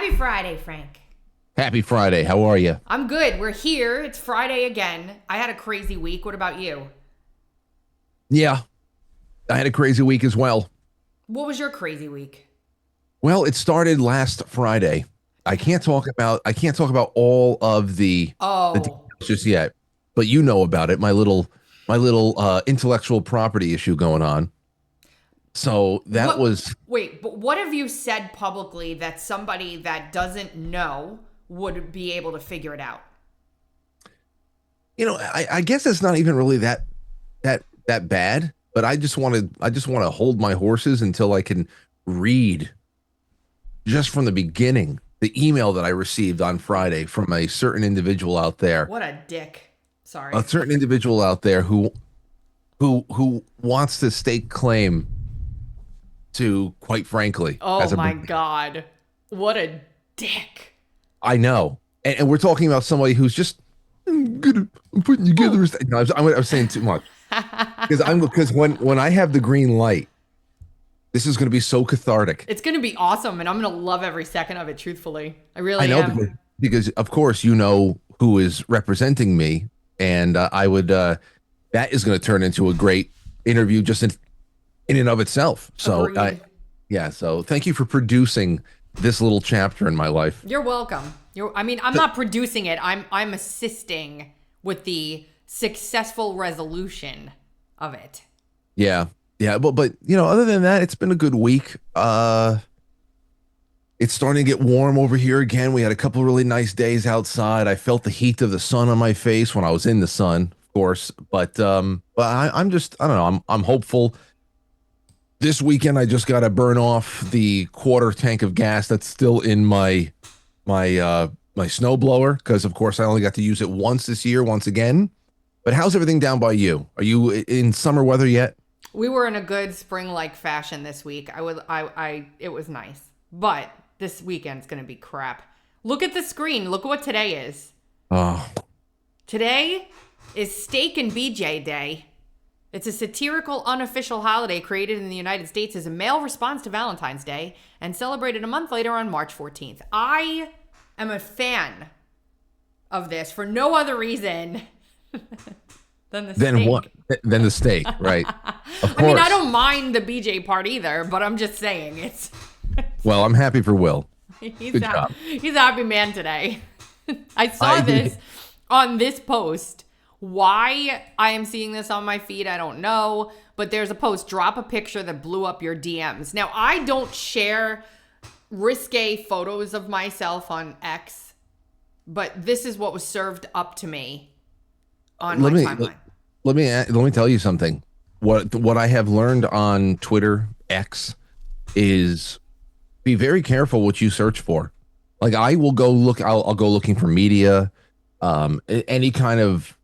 Happy Friday, Frank. Happy Friday. How are you? I'm good. We're here. It's Friday again. I had a crazy week. What about you? Yeah, I had a crazy week as well. What was your crazy week? Well, it started last Friday. I can't talk about all of the details Oh. just yet, but you know about it. My little intellectual property issue going on. So that was Wait, but what have you said publicly that somebody that doesn't know would be able to figure it out? I guess it's not even really that bad, but I just want to hold my horses until I can read just from the beginning the email that I received on Friday from a certain individual out there. What a dick. Sorry. A certain individual out there who wants to stake claim to, quite frankly, Oh my God. What a dick. I know. And we're talking about somebody who's just I'm putting together. No, I'm saying too much. Because when I have the green light, this is going to be so cathartic. It's going to be awesome, and I'm going to love every second of it, truthfully. I really know am. because of course you know who is representing me, and I would that is going to turn into a great interview just in and of itself. So yeah, so thank you for producing this little chapter in my life. You're welcome. I'm not producing it. I'm assisting with the successful resolution of it. Yeah. But other than that, it's been a good week. It's starting to get warm over here again. We had a couple of really nice days outside. I felt the heat of the sun on my face when I was in the sun, of course. But I'm just, I don't know. I'm hopeful. This weekend, I just got to burn off the quarter tank of gas that's still in my snowblower, because of course I only got to use it once this year, once again. But how's everything down by you? Are you in summer weather yet? We were in a good spring-like fashion this week. It was nice, but this weekend's gonna be crap. Look at the screen. Look at what today is. Oh. Today is Steak and BJ Day. It's a satirical, unofficial holiday created in the United States as a male response to Valentine's Day and celebrated a month later on March 14th. I am a fan of this for no other reason than the steak. What? Than the steak, right? Of course. I mean, I don't mind the BJ part either, but I'm just saying it's well, I'm happy for Will. He's a happy man today. I saw this on this post. Why I am seeing this on my feed, I don't know. But there's a post, drop a picture that blew up your DMs. Now, I don't share risque photos of myself on X, but this is what was served up to me on my timeline. Let me tell you something. What I have learned on Twitter, X, is be very careful what you search for. Like I will go look. I'll go looking for media, any kind of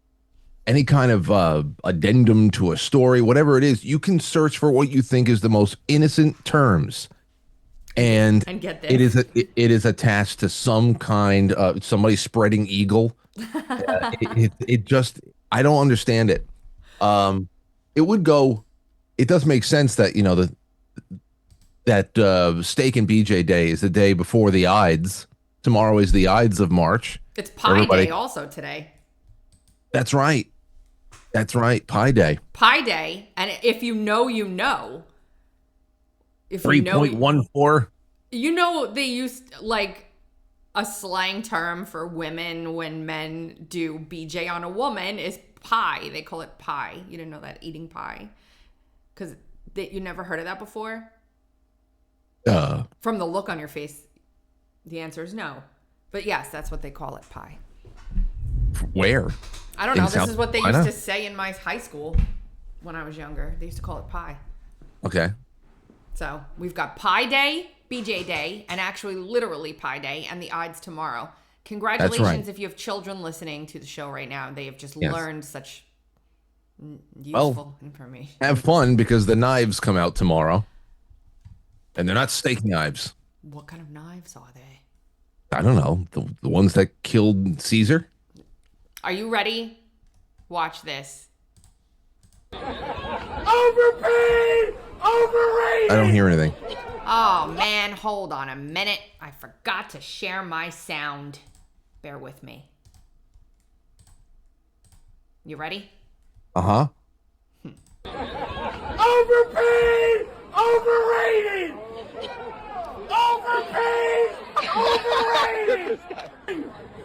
addendum to a story, whatever it is. You can search for what you think is the most innocent terms, and get this. it is attached to some kind of somebody spreading eagle. It just I don't understand it. It would go. It does make sense that that Steak and BJ Day is the day before the Ides. Tomorrow is the Ides of March. It's Pie Day also today. That's right. Pie Day. Pie Day, and if you know, you know. If 3.14. They used like a slang term for women when men do BJ on a woman is pie. They call it pie. You didn't know that, eating pie? Because you never heard of that before? From the look on your face, the answer is no. But yes, that's what they call it, pie. Where? I don't know. This is what they used to say in my high school when I was younger. They used to call it pie. Okay. So we've got Pie Day, BJ Day, and actually literally Pie Day, and the Ides tomorrow. Congratulations if you have children listening to the show right now. They have just learned such useful information. Have fun, because the knives come out tomorrow. And they're not steak knives. What kind of knives are they? I don't know. The ones that killed Caesar? Are you ready? Watch this. Overpaid! Overrated! I don't hear anything. Oh, man, hold on a minute. I forgot to share my sound. Bear with me. You ready? Uh-huh. Overpaid! Overrated! Overpaid! Overrated!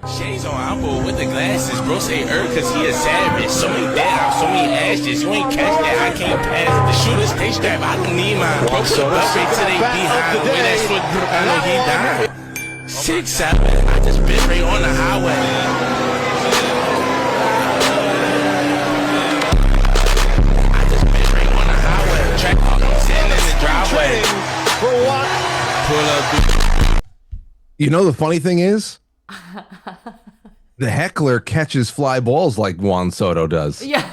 Shades on Apple with the glasses. Bro say cause he a savage. So many dead, so many ashes. You ain't catch that, I can't pass. The shooters stay strapped, I don't need mine. Bro put belt straight to they behind. The way that foot, I know he died. 6'7", I just bit right on the highway. I just bit right on the highway. Track I'm sitting in the driveway. For what? Pull up. You know the funny thing is? The heckler catches fly balls like Juan Soto does. Yeah.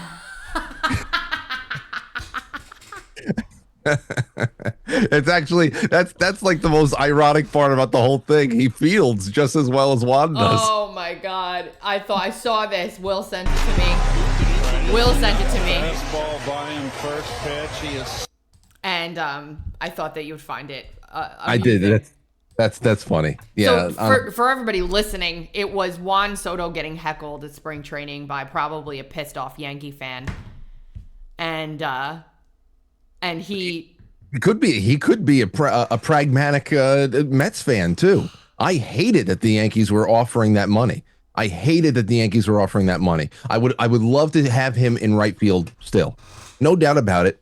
It's actually that's like the most ironic part about the whole thing. He fields just as well as Juan does. Oh my God. I saw this. Will sent it to me. Will sent it to me. Fastball by him, first pitch. He is. And I thought that you would find it. I did. That's funny. Yeah. So for everybody listening, it was Juan Soto getting heckled at spring training by probably a pissed off Yankee fan, and he could be a pragmatic Mets fan too. I hated that the Yankees were offering that money. I would love to have him in right field still, no doubt about it.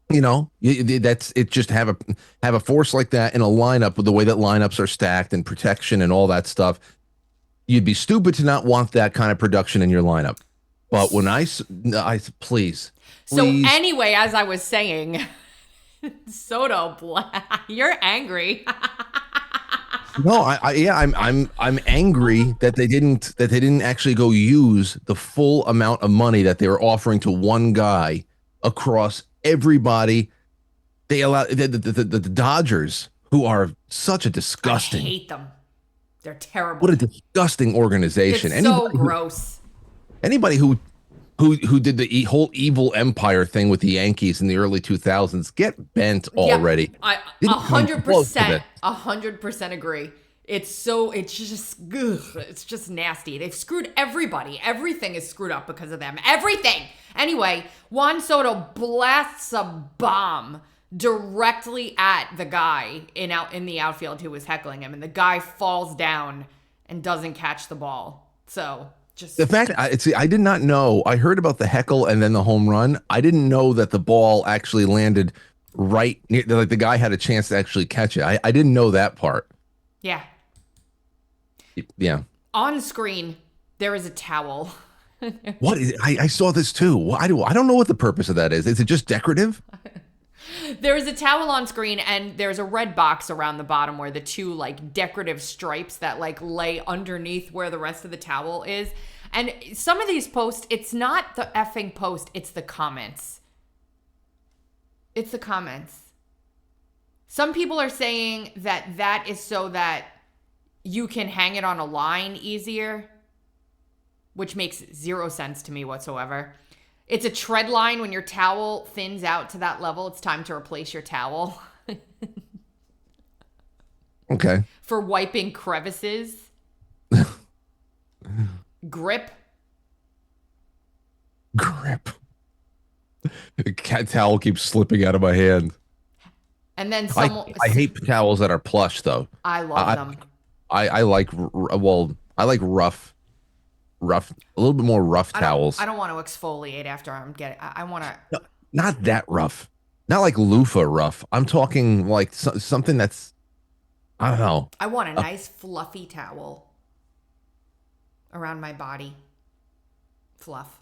You know, that's it. Just have a force like that in a lineup with the way that lineups are stacked and protection and all that stuff. You'd be stupid to not want that kind of production in your lineup. But when I please. So anyway, as I was saying, Soto, you're angry. No, I'm angry that they didn't actually go use the full amount of money that they were offering to one guy across everybody. They allow the Dodgers, who are such a disgusting. I hate them. They're terrible. What a disgusting organization. It's so gross. Anybody who did the whole evil empire thing with the Yankees in the early 2000s get bent already. I 100% agree. It's just nasty. They've screwed everybody. Everything is screwed up because of them. Everything. Anyway, Juan Soto blasts a bomb directly at the guy in the outfield who was heckling him, and the guy falls down and doesn't catch the ball. So just the fact I did not know. I heard about the heckle and then the home run. I didn't know that the ball actually landed right near, like the guy had a chance to actually catch it. I didn't know that part. Yeah. Yeah. On screen, there is a towel. What is it? I saw this too. I don't know what the purpose of that is. Is it just decorative? There is a towel on screen, and there's a red box around the bottom where the two like decorative stripes that like lay underneath where the rest of the towel is. And some of these posts, it's not the effing post, it's the comments. It's the comments. Some people are saying that is so that you can hang it on a line easier, which makes zero sense to me whatsoever. It's a tread line. When your towel thins out to that level, it's time to replace your towel. Okay. For wiping crevices. Grip. The cat towel keeps slipping out of my hand. And then someone. I hate towels that are plush, though. I love them. I like rough, a little bit more rough towels. I don't want to exfoliate after I'm getting. I want to. No, not that rough. Not like loofah rough. I'm talking like something that's, I don't know. I want a nice fluffy towel around my body. Fluff.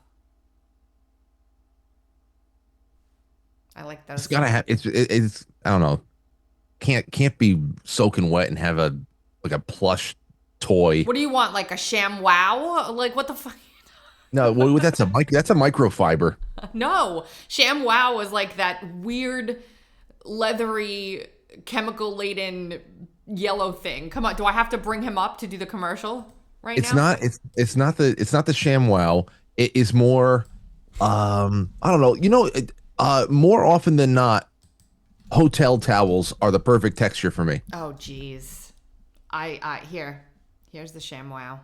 I like those. It's gotta have. It's. I don't know. Can't be soaking wet and have a plush toy. What do you want? Like a ShamWow? Like what the fuck? No, well, that's a microfiber. No, ShamWow was like that weird, leathery, chemical-laden yellow thing. Come on, do I have to bring him up to do the commercial right now? It's not the ShamWow. It is more. I don't know. You know, more often than not, hotel towels are the perfect texture for me. Oh, geez. Here's the ShamWow.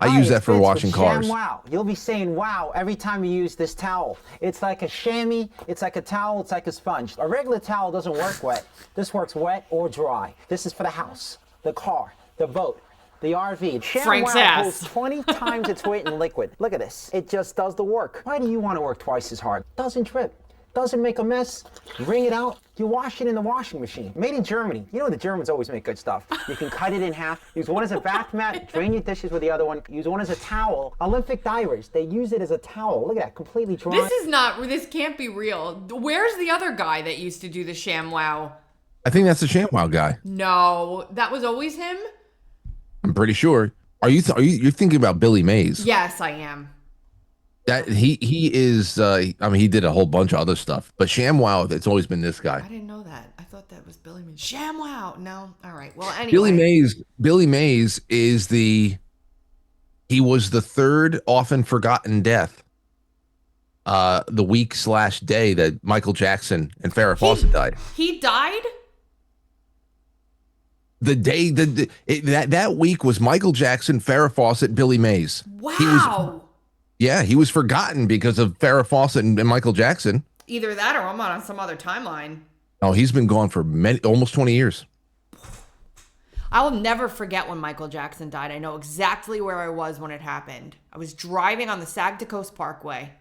I use that for washing cars. ShamWow. You'll be saying wow every time you use this towel. It's like a chamois, it's like a towel, it's like a sponge. A regular towel doesn't work wet. This works wet or dry. This is for the house, the car, the boat, the RV. Frank's ShamWow ass. holds 20 times its weight in liquid. Look at this. It just does the work. Why do you want to work twice as hard? Doesn't drip. Doesn't make a mess. You wring it out. You wash it in the washing machine. Made in Germany. You know the Germans always make good stuff. You can cut it in half. Use one as a bath mat. Drain your dishes with the other one. Use one as a towel. Olympic divers, they use it as a towel. Look at that, completely dry. This can't be real. Where's the other guy that used to do the ShamWow? I think that's the ShamWow guy. No, that was always him? I'm pretty sure. You're thinking about Billy Mays? Yes, I am. That he is. He did a whole bunch of other stuff, but ShamWow, it's always been this guy. I didn't know that. I thought that was Billy Mays. ShamWow. No. All right. Well, anyway. Billy Mays is he was the third often forgotten death. The week/day that Michael Jackson and Farrah Fawcett died. He died? The day that week was Michael Jackson, Farrah Fawcett, Billy Mays. Wow. He was forgotten because of Farrah Fawcett and Michael Jackson. Either that or I'm on some other timeline. Oh, he's been gone for almost 20 years. I will never forget when Michael Jackson died. I know exactly where I was when it happened. I was driving on the Sag to Coast Parkway.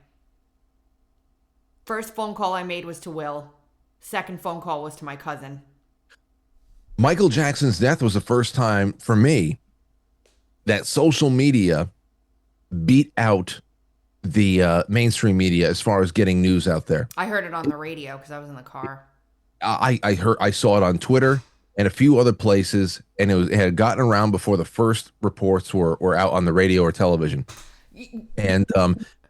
First phone call I made was to Will. Second phone call was to my cousin. Michael Jackson's death was the first time for me that social media beat out the mainstream media as far as getting news out there. I heard it on the radio because I was in the car. I saw it on Twitter and a few other places, and it had gotten around before the first reports were out on the radio or television. And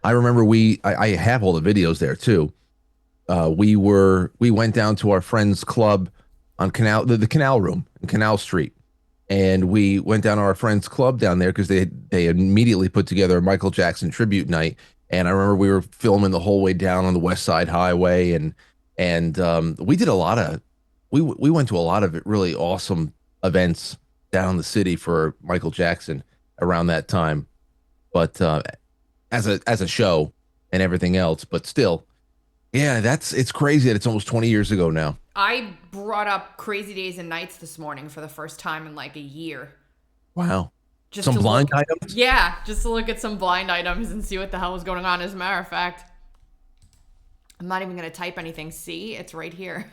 I remember I have all the videos there too. We went down to our friend's club on the Canal Room in Canal Street. And we went down to our friend's club down there because they immediately put together a Michael Jackson tribute night. And I remember we were filming the whole way down on the West Side Highway, and we did we went to a lot of really awesome events down the city for Michael Jackson around that time. But as a show and everything else, but still, yeah, it's crazy that it's almost 20 years ago now. I brought up Crazy Days and Nights this morning for the first time in like a year. Wow. Just some blind items? Yeah, just to look at some blind items and see what the hell was going on. As a matter of fact, I'm not even going to type anything. See, it's right here.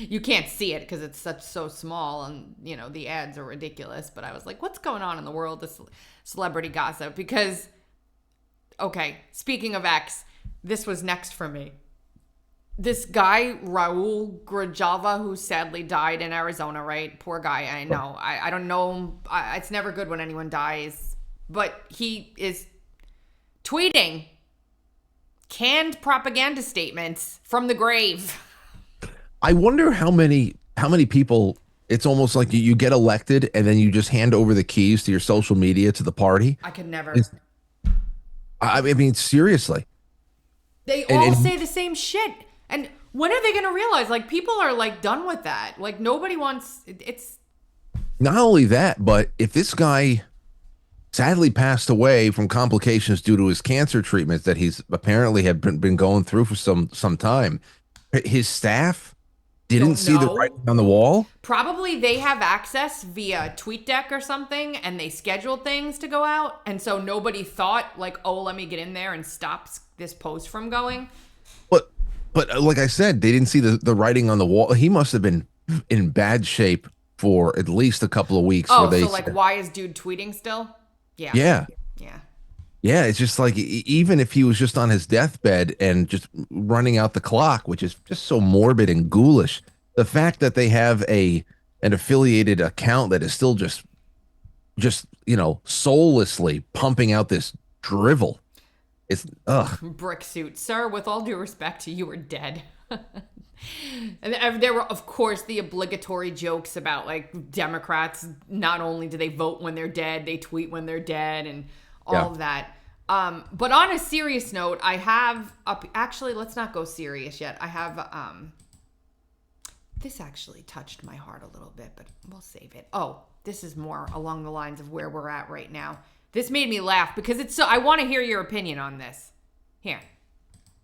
You can't see it because it's so small, and the ads are ridiculous. But I was like, what's going on in the world of celebrity gossip? Because, okay, speaking of X, this was next for me. This guy, Raul Grajava, who sadly died in Arizona, right? Poor guy, I know. I don't know him. It's never good when anyone dies. But he is tweeting canned propaganda statements from the grave. I wonder how many people, it's almost like you get elected and then you just hand over the keys to your social media to the party. I could never. I mean, seriously. They all say the same shit. And when are they going to realize, like, people are, like, done with that? Like, nobody wants, it's... Not only that, but if this guy sadly passed away from complications due to his cancer treatments that he's apparently had been going through for some time, his staff didn't see the writing on the wall? Probably they have access via TweetDeck or something, and they scheduled things to go out, and so nobody thought, like, oh, let me get in there and stop this post from going. But like I said, they didn't see the writing on the wall. He must have been in bad shape for at least a couple of weeks. Oh, so like, why is dude tweeting still? Yeah. Yeah, it's just like, even if he was just on his deathbed and just running out the clock, which is just so morbid and ghoulish, the fact that they have an affiliated account that is still just soullessly pumping out this drivel. It's brick suit, sir. With all due respect, you were dead. And there were, of course, the obligatory jokes about, like, Democrats. Not only do they vote when they're dead, they tweet when they're dead, and all of that. But on a serious note, I have actually, let's not go serious yet. I have this actually touched my heart a little bit, but we'll save it. Oh, this is more along the lines of where we're at right now. This made me laugh because it's so, I want to hear your opinion on this. Here.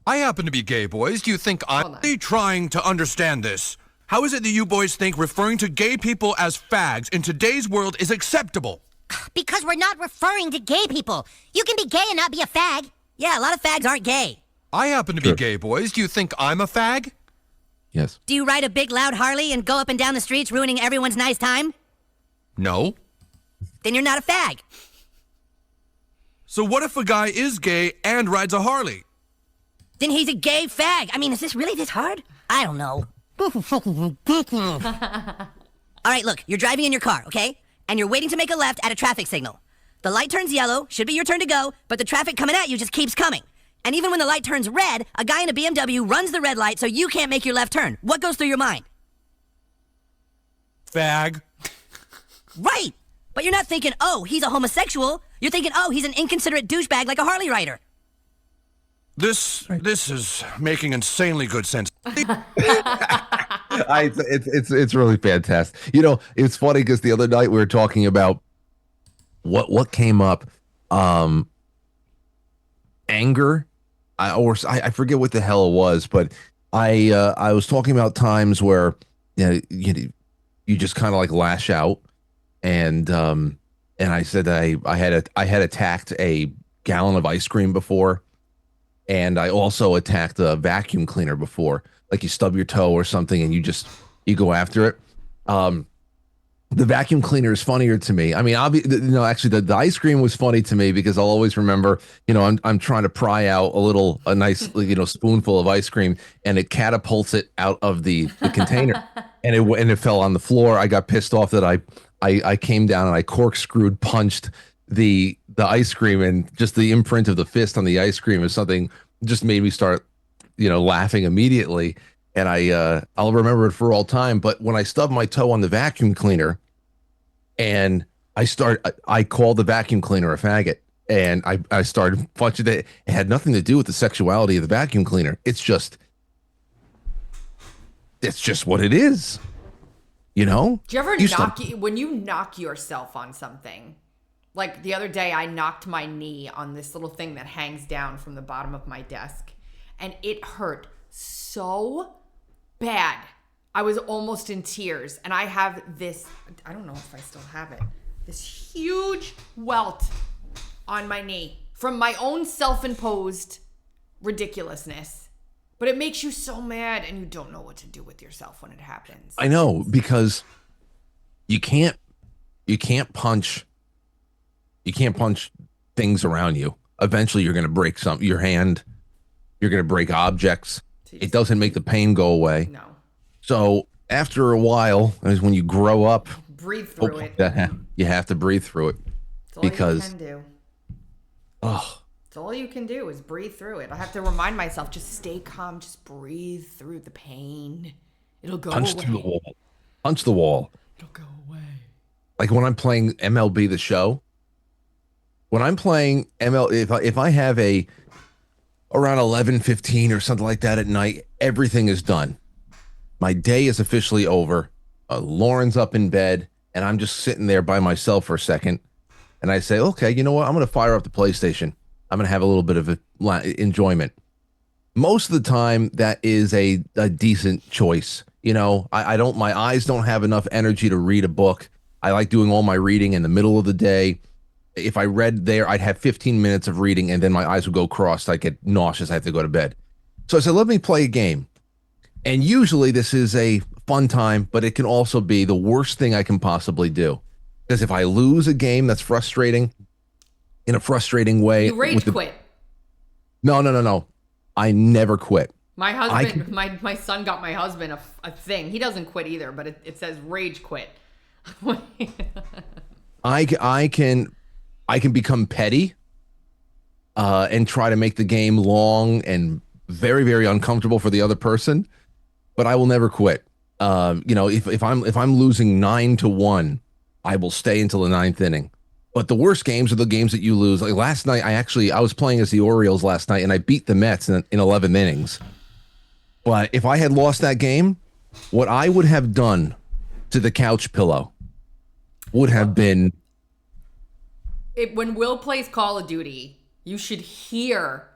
I happen to be gay, boys. Do you think I'm trying to understand this? How is it that you boys think referring to gay people as fags in today's world is acceptable? Because we're not referring to gay people. You can be gay and not be a fag. Yeah, a lot of fags aren't gay. I happen to be gay, boys. Do you think I'm a fag? Yes. Do you ride a big loud Harley and go up and down the streets ruining everyone's nice time? No. Then you're not a fag. So what if a guy is gay and rides a Harley? Then he's a gay fag. I mean, is this really this hard? I don't know. All right, look, you're driving in your car, okay? And you're waiting to make a left at a traffic signal. The light turns yellow, should be your turn to go, but the traffic coming at you just keeps coming. And even when the light turns red, a guy in a BMW runs the red light so you can't make your left turn. What goes through your mind? Fag. Right! But you're not thinking, oh, he's a homosexual. You're thinking, oh, he's an inconsiderate douchebag like a Harley rider. This is making insanely good sense. It's really fantastic. You know, it's funny because the other night we were talking about what came up, anger, I forget what the hell it was, but I was talking about times where you just kind of like lash out, and I said that I had attacked a gallon of ice cream before. And I also attacked a vacuum cleaner before, like you stub your toe or something and you go after it. The vacuum cleaner is funnier to me. I mean, actually the ice cream was funny to me because I'll always remember, I'm trying to pry out a nice, spoonful of ice cream, and it catapults it out of the container and it fell on the floor. I got pissed off that I came down and I corkscrewed punched the ice cream, and just the imprint of the fist on the ice cream is something just made me start, laughing immediately. And I'll remember it for all time. But when I stubbed my toe on the vacuum cleaner and I called the vacuum cleaner a faggot, and I started punching it. It had nothing to do with the sexuality of the vacuum cleaner. It's just what it is. Do you ever when you knock yourself on something? Like the other day, I knocked my knee on this little thing that hangs down from the bottom of my desk, and it hurt so bad. I was almost in tears, and I have this, I don't know if I still have it, this huge welt on my knee from my own self-imposed ridiculousness. But it makes you so mad, and you don't know what to do with yourself when it happens. I know, because you can't punch things around you. Eventually you're going to break your hand. You're going to break objects. It doesn't make the pain go away. No. So after a while, is when you grow up, breathe through it. You have to breathe through it. It's all because you can do. Oh, it's all you can do is breathe through it. I have to remind myself, just stay calm, just breathe through the pain. It'll go away. through the wall. Punch the wall. It'll go away. Like when I'm playing MLB The Show. When I'm playing ML, if I have around 11:15 or something like that at night, everything is done. My day is officially over. Lauren's up in bed, and I'm just sitting there by myself for a second. And I say, okay, you know what? I'm going to fire up the PlayStation. I'm going to have a little bit of enjoyment. Most of the time, that is a decent choice. My eyes don't have enough energy to read a book. I like doing all my reading in the middle of the day. If I read there, I'd have 15 minutes of reading, and then my eyes would go crossed. I'd get nauseous. I have to go to bed. So I said, let me play a game. And usually this is a fun time, but it can also be the worst thing I can possibly do. Because if I lose a game that's frustrating, in a frustrating way. You rage quit. No. I never quit. My husband, my son got my husband a thing. He doesn't quit either, but it says rage quit. I can become petty and try to make the game long and very, very uncomfortable for the other person, but I will never quit. If I'm losing 9-1, I will stay until the 9th inning. But the worst games are the games that you lose. Like last night, I was playing as the Orioles last night, and I beat the Mets in 11 innings. But if I had lost that game, what I would have done to the couch pillow would have been... When Will plays Call of Duty, you should hear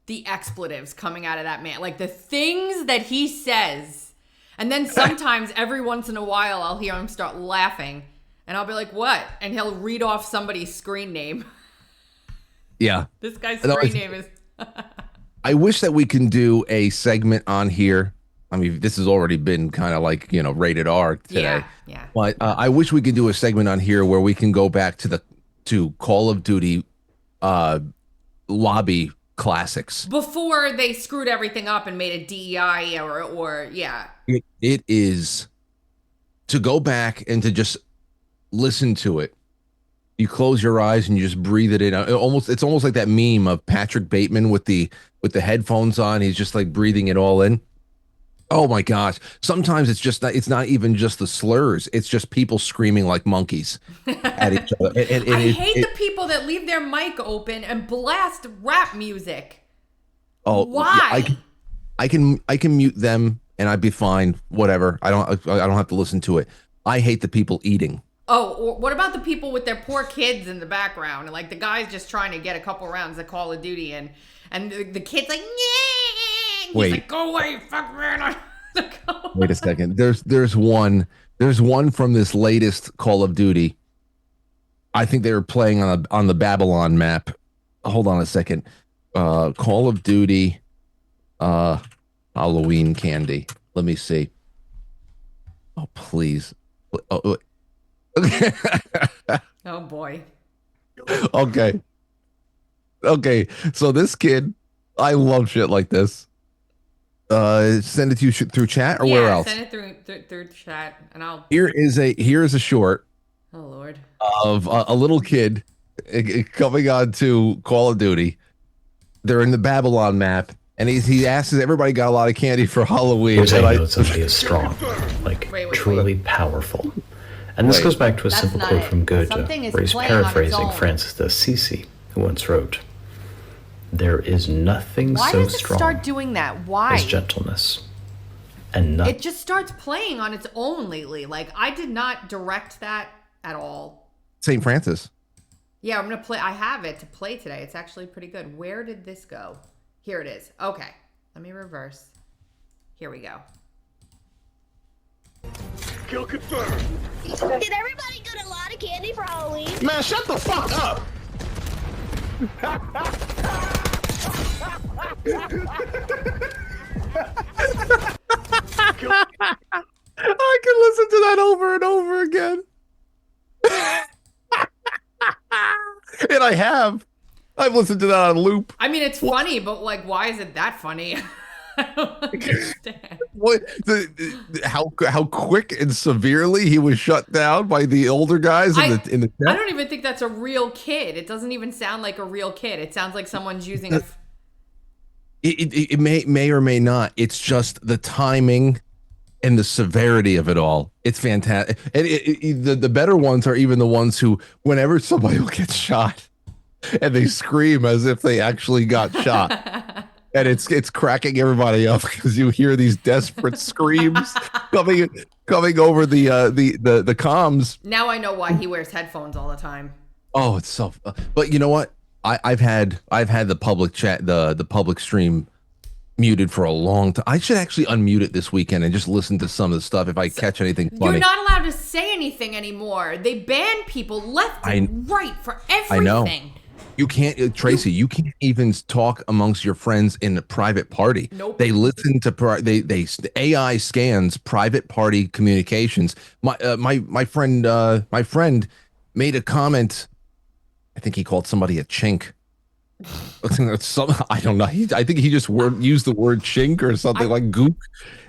the expletives coming out of that man. Like the things that he says. And then sometimes every once in a while, I'll hear him start laughing. And I'll be like, what? And he'll read off somebody's screen name. Yeah. This guy's screen name is... I wish that we can do a segment on here. I mean, this has already been kind of like, rated R today. Yeah. But I wish we could do a segment on here where we can go back to Call of Duty lobby classics. Before they screwed everything up and made a DEI or yeah. It is to go back and to just listen to it. You close your eyes and you just breathe it in. It's almost like that meme of Patrick Bateman with the headphones on. He's just like breathing it all in. Oh my gosh. Sometimes it's not even just the slurs. It's just people screaming like monkeys at each other. I hate the people that leave their mic open and blast rap music. Oh, why? Yeah, I can mute them and I'd be fine. Whatever. I don't have to listen to it. I hate the people eating. Oh, or what about the people with their poor kids in the background? And like the guy's just trying to get a couple rounds of Call of Duty and the kid's like, yeah. He's like, go away, fuck man. Wait a second. There's one from this latest Call of Duty. I think they were playing on the Babylon map. Hold on a second. Call of Duty Halloween candy. Let me see. Oh, please. Oh, okay. Oh boy. Okay. So this kid, I love shit like this. Send it to you through chat or where else? Send it through chat, and I'll. Here is a short. Oh Lord. Of a little kid coming on to Call of Duty. They're in the Babylon map, and he asks, "Everybody got a lot of candy for Halloween?" Here's how you know somebody is strong, like truly powerful. And this goes back to a simple quote from Goethe, where he's paraphrasing Francis of Assisi, who once wrote, "There is nothing so strong start doing that? Why? as gentleness." And it just starts playing on its own lately. Like, I did not direct that at all. St. Francis. Yeah, I'm going to play. I have it to play today. It's actually pretty good. Where did this go? Here it is. Okay. Let me reverse. Here we go. Kill confirmed. Did everybody get a lot of candy for Halloween? Man, shut the fuck up. I can listen to that over and over again. And I've listened to that on loop. I mean, it's funny, but like, why is it that funny? I don't understand. What how quick and severely he was shut down by the older guys in the chat? I don't even think that's a real kid. It doesn't even sound like a real kid. It sounds like someone's using a. It may or may not. It's just the timing and the severity of it all. It's fantastic. And the better ones are even the ones who, whenever somebody will get shot, and they scream as if they actually got shot. And it's cracking everybody up because you hear these desperate screams coming over the comms. Now I know why he wears headphones all the time. Oh, it's so. But you know what? I've had the public chat, the public stream muted for a long time. I should actually unmute it this weekend and just listen to some of the stuff if I catch anything funny. You're not allowed to say anything anymore. They ban people left and right for everything. I know. You can't, Tracy. You can't even talk amongst your friends in a private party. Nope. They listen to AI scans private party communications. My friend made a comment. I think he called somebody a chink. I don't know. I think he just used the word chink or something like gook,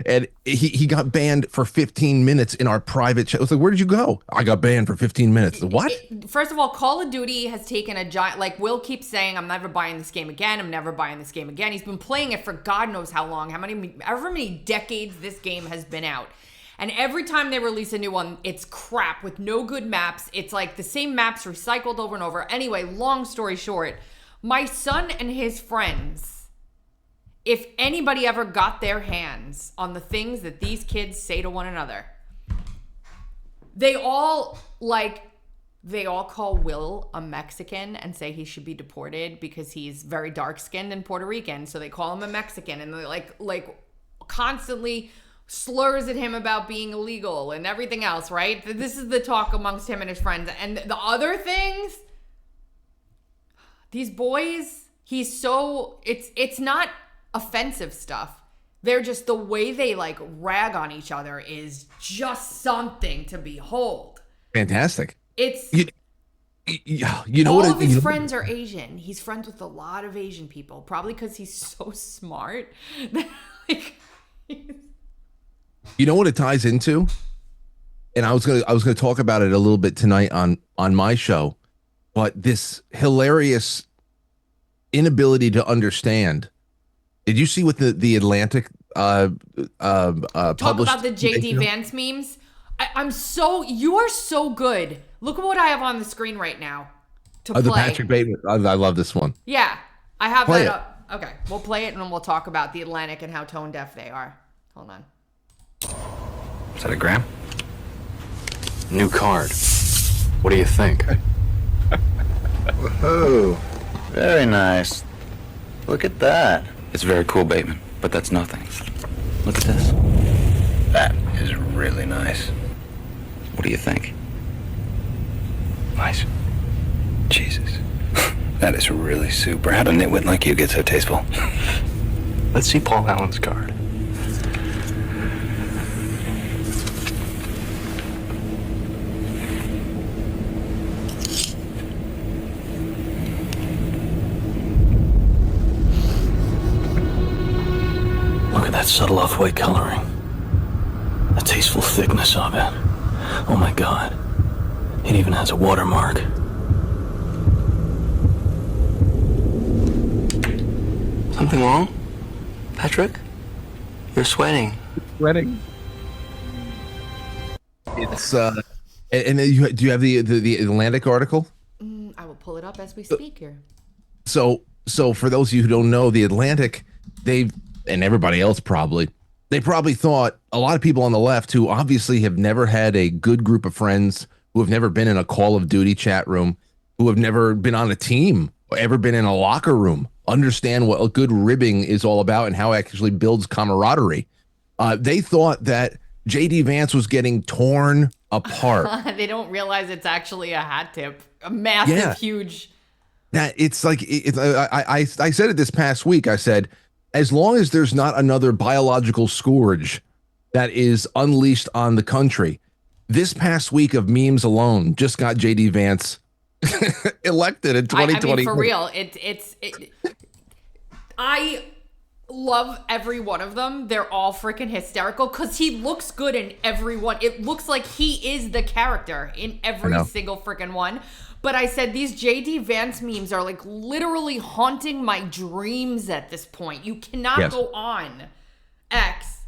and he got banned for 15 minutes in our private chat. I was like, where did you go? I got banned for 15 minutes. What? First of all, Call of Duty has taken a giant, like Will keeps saying, I'm never buying this game again. I'm never buying this game again. He's been playing it for God knows how long, however many decades this game has been out. And every time they release a new one, it's crap with no good maps. It's like the same maps recycled over and over. Anyway, long story short, my son and his friends, if anybody ever got their hands on the things that these kids say to one another, they all call Will a Mexican and say he should be deported because he's very dark-skinned and Puerto Rican. So they call him a Mexican, and they like constantly slurs at him about being illegal and everything else, right? This is the talk amongst him and his friends. And the other things, these boys, it's not offensive stuff. They're just, the way they like rag on each other is just something to behold. Fantastic. It's you know all what of his friends are Asian. He's friends with a lot of Asian people, probably because he's so smart. Like, you know what it ties into? And I was gonna talk about it a little bit tonight on my show, but this hilarious inability to understand. Did you see what the Atlantic talk published about the JD Vance memes? You are so good. Look at what I have on the screen right now to play. The Patrick Bateman. I love this one. Yeah, I have Play that it. up. Okay, we'll play it and then we'll talk about the Atlantic and how tone deaf they are. Hold on. Is that a gram? New card. What do you think? Woohoo. Very nice. Look at that. It's very cool, Bateman, but that's nothing. Look at this. That is really nice. What do you think? Nice. Jesus. That is really super. How'd a nitwit like you get so tasteful? Let's see Paul Allen's card. Look at that subtle off-white coloring. The tasteful thickness of it. Oh my God. It even has a watermark. Something wrong? Patrick? You're sweating. Sweating. It's and then do you have the Atlantic article? I will pull it up as we speak here. So for those of you who don't know, the Atlantic, and everybody else they probably thought, a lot of people on the left who obviously have never had a good group of friends, who have never been in a Call of Duty chat room, who have never been on a team or ever been in a locker room, understand what a good ribbing is all about and how it actually builds camaraderie. They thought that JD Vance was getting torn apart. They don't realize it's actually a hat tip, a massive, huge. That it's like I said it this past week. I said, as long as there's not another biological scourge that is unleashed on the country, this past week of memes alone just got JD Vance elected in 2020. I mean, for real, I love every one of them. They're all freaking hysterical because he looks good in every one. It looks like he is the character in every single freaking one. But I said these JD Vance memes are like literally haunting my dreams at this point. You cannot go on X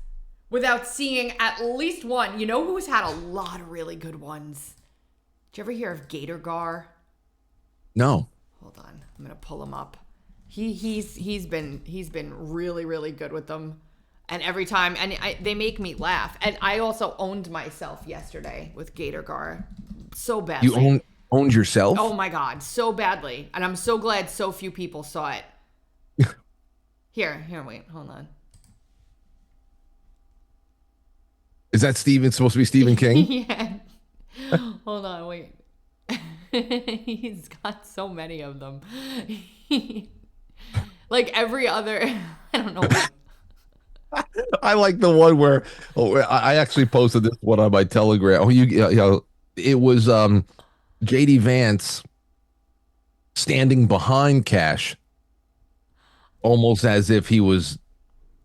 without seeing at least one. You know who's had a lot of really good ones? Did you ever hear of Gator Gar? No. Hold on, I'm gonna pull him up. He's been really, really good with them, and every time they make me laugh. And I also owned myself yesterday with Gator Gar so badly. You owned yourself? Oh my God, so badly. And I'm so glad so few people saw it. Here, wait, hold on. Is that supposed to be Stephen King? Yeah. Hold on, wait. He's got so many of them. Like every other, I don't know. I like the one where I actually posted this one on my Telegram. It was JD Vance standing behind Cash, almost as if he was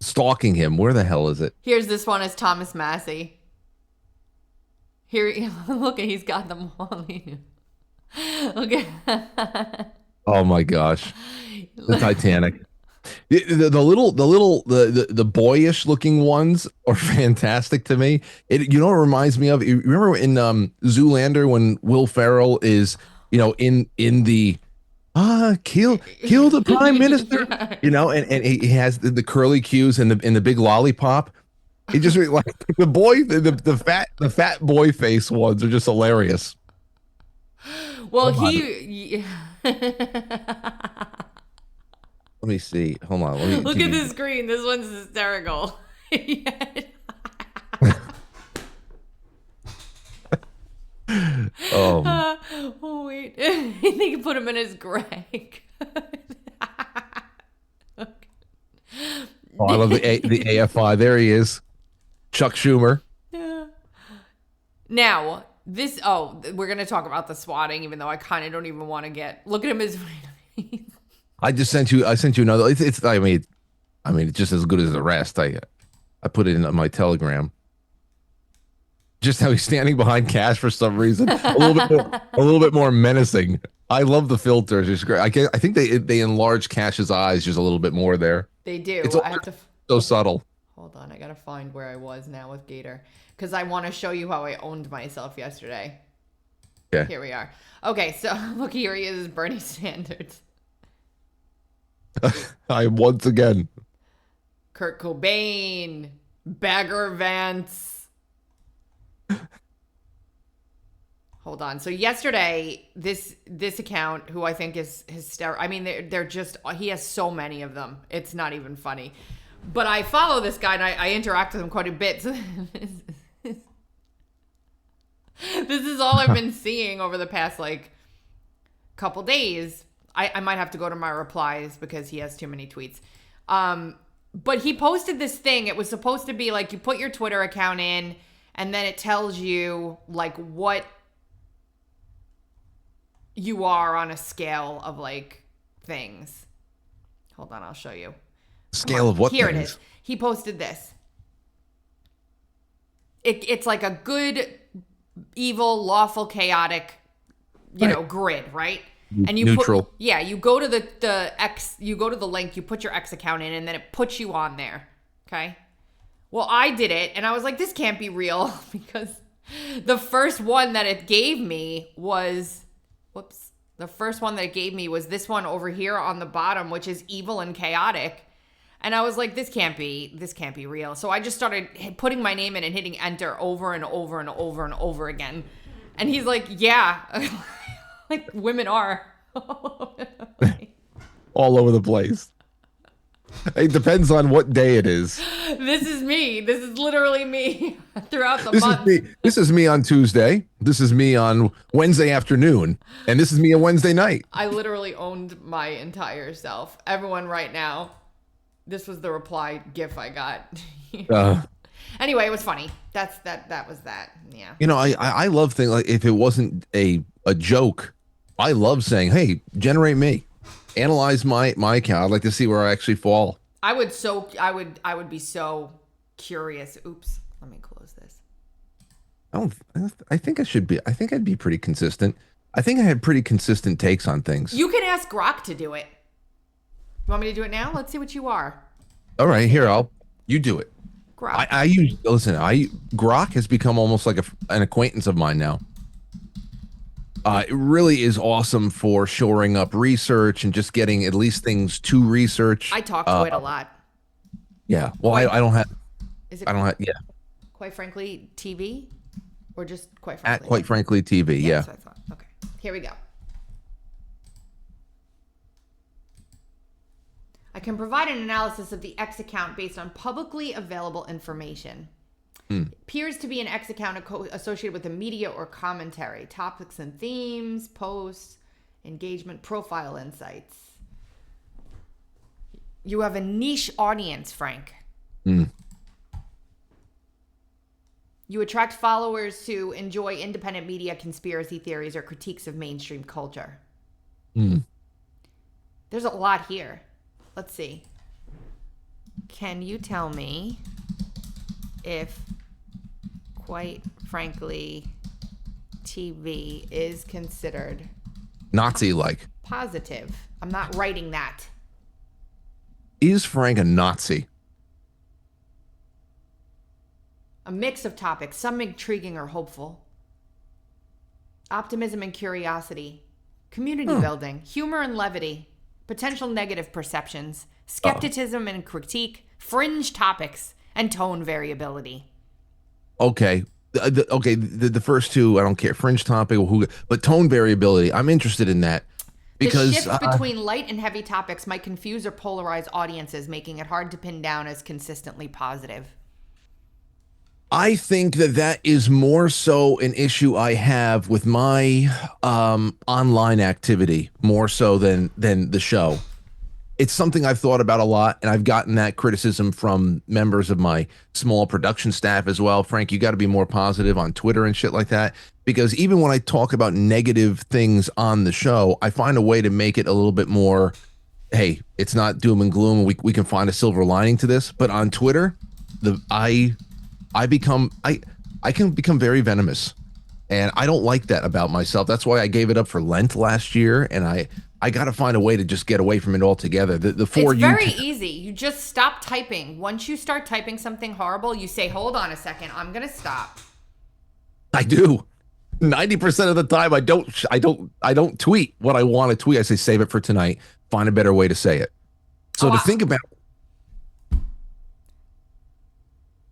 stalking him. Where the hell is it? Here's this one as Thomas Massey. Here, look, he's got them all. Okay. Oh my gosh, the Titanic. The boyish looking ones are fantastic to me. It what it reminds me of? You remember in Zoolander when Will Ferrell is in the kill the prime minister, and he has the curly cues and the big lollipop. He just like the fat boy face ones are just hilarious. Well, Let me see. Hold on. Look at the screen. This one's hysterical. Oh wait, I think you put him in as Greg. Okay. Oh, I love the AFI. There he is, Chuck Schumer. Now this. Oh, we're gonna talk about the swatting, even though I kind of don't even want to get. Look at him as. I sent you another. It's I mean, it's just as good as the rest. I put it in my Telegram. Just how he's standing behind Cash for some reason, a little bit more menacing. I love the filters. It's great. I think they enlarge Cash's eyes just a little bit more there. They do. It's so subtle. Hold on, I gotta find where I was now with Gator because I want to show you how I owned myself yesterday. Okay. Here we are. Okay, so look, here he is, Bernie Sanders. I once again. Kurt Cobain, Bagger Vance. Hold on. So yesterday, this account, who I think is hysterical. I mean, they're just, he has so many of them. It's not even funny. But I follow this guy and I interact with him quite a bit. So this is all I've been seeing over the past couple days. I might have to go to my replies because he has too many tweets. But he posted this thing. It was supposed to be you put your Twitter account in and then it tells you what you are on a scale of things. Hold on, I'll show you. Scale of what? Here things? It is. He posted this. It's like a good, evil, lawful, chaotic, grid, right? And you neutral. You go to the X, you go to the link, you put your X account in, and then it puts you on there. Okay. Well, I did it, and I was like, this can't be real because the first one that it gave me was, the first one that it gave me was this one over here on the bottom, which is evil and chaotic. And I was like, this can't be real. So I just started putting my name in and hitting enter over and over and over and over again. And he's like, yeah, women are all over the place. It depends on what day it is. This is me. This is literally me throughout the month. This is me on Tuesday. This is me on Wednesday afternoon. And this is me on Wednesday night. I literally owned my entire self. Everyone right now. This was the reply GIF I got. Anyway, it was funny. That was that. Yeah. I love things if it wasn't a joke, I love saying, hey, generate me. Analyze my account. I'd like to see where I actually fall. I would be so curious. Oops. Let me close this. I think I'd be pretty consistent. I think I had pretty consistent takes on things. You can ask Grok to do it. You want me to do it now? Let's see what you are. All right, here, you do it. Grok. Grok has become almost like an acquaintance of mine now. It really is awesome for shoring up research and just getting at least things to research. I talk to it a lot. Yeah. Well, I don't have. Yeah. Quite frankly, TV, or just quite frankly. Quite frankly, TV. Yeah. That's what I thought. Okay. Here we go. I can provide an analysis of the X account based on publicly available information. Appears to be an X account associated with the media or commentary, topics and themes, posts, engagement, profile insights. You have a niche audience, Frank. You attract followers who enjoy independent media, conspiracy theories, or critiques of mainstream culture. There's a lot here. Let's see. Can you tell me if, quite frankly, TV is considered Nazi-like? Positive. I'm not writing that. Is Frank a Nazi? A mix of topics, some intriguing or hopeful. Optimism and curiosity. Community building. Humor and levity. Potential negative perceptions. Skepticism and critique. Fringe topics. And tone variability. Okay. The first two, I don't care. Fringe topic, but tone variability. I'm interested in that. Because the shift between light and heavy topics might confuse or polarize audiences, making it hard to pin down as consistently positive. I think that is more so an issue I have with my online activity, more so than the show. It's something I've thought about a lot, and I've gotten that criticism from members of my small production staff as well. Frank, you got to be more positive on Twitter and shit like that, because even when I talk about negative things on the show, I find a way to make it a little bit more, hey, it's not doom and gloom. We can find a silver lining to this. But on Twitter, I can become very venomous, and I don't like that about myself. That's why I gave it up for Lent last year, and I got to find a way to just get away from it altogether. It's very easy. You just stop typing. Once you start typing something horrible, you say, hold on a second, I'm going to stop. I do. 90% of the time, I don't tweet what I want to tweet. I say, save it for tonight. Find a better way to say it. So think about.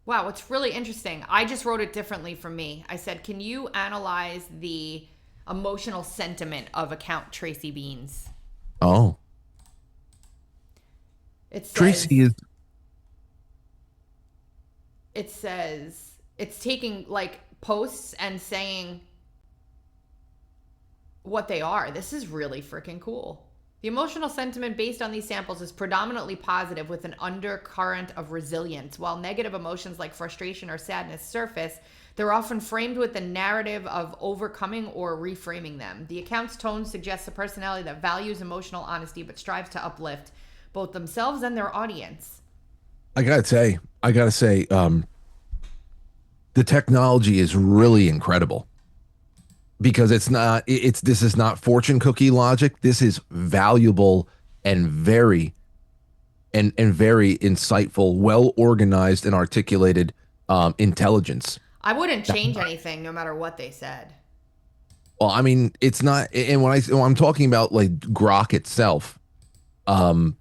Wow, it's really interesting. I just wrote it differently for me. I said, can you analyze the emotional sentiment of account Tracy Beanz? Oh. Tracy is. It says it's taking like posts and saying what they are. This is really freaking cool. The emotional sentiment based on these samples is predominantly positive with an undercurrent of resilience. While negative emotions like frustration or sadness surface, they're often framed with the narrative of overcoming or reframing them. The account's tone suggests a personality that values emotional honesty but strives to uplift both themselves and their audience. I gotta say, the technology is really incredible. Because this is not fortune cookie logic. This is valuable and very insightful, well organized and articulated intelligence. I wouldn't change anything no matter what they said. Well, I mean, it's not, and when I'm talking about like Grok itself, I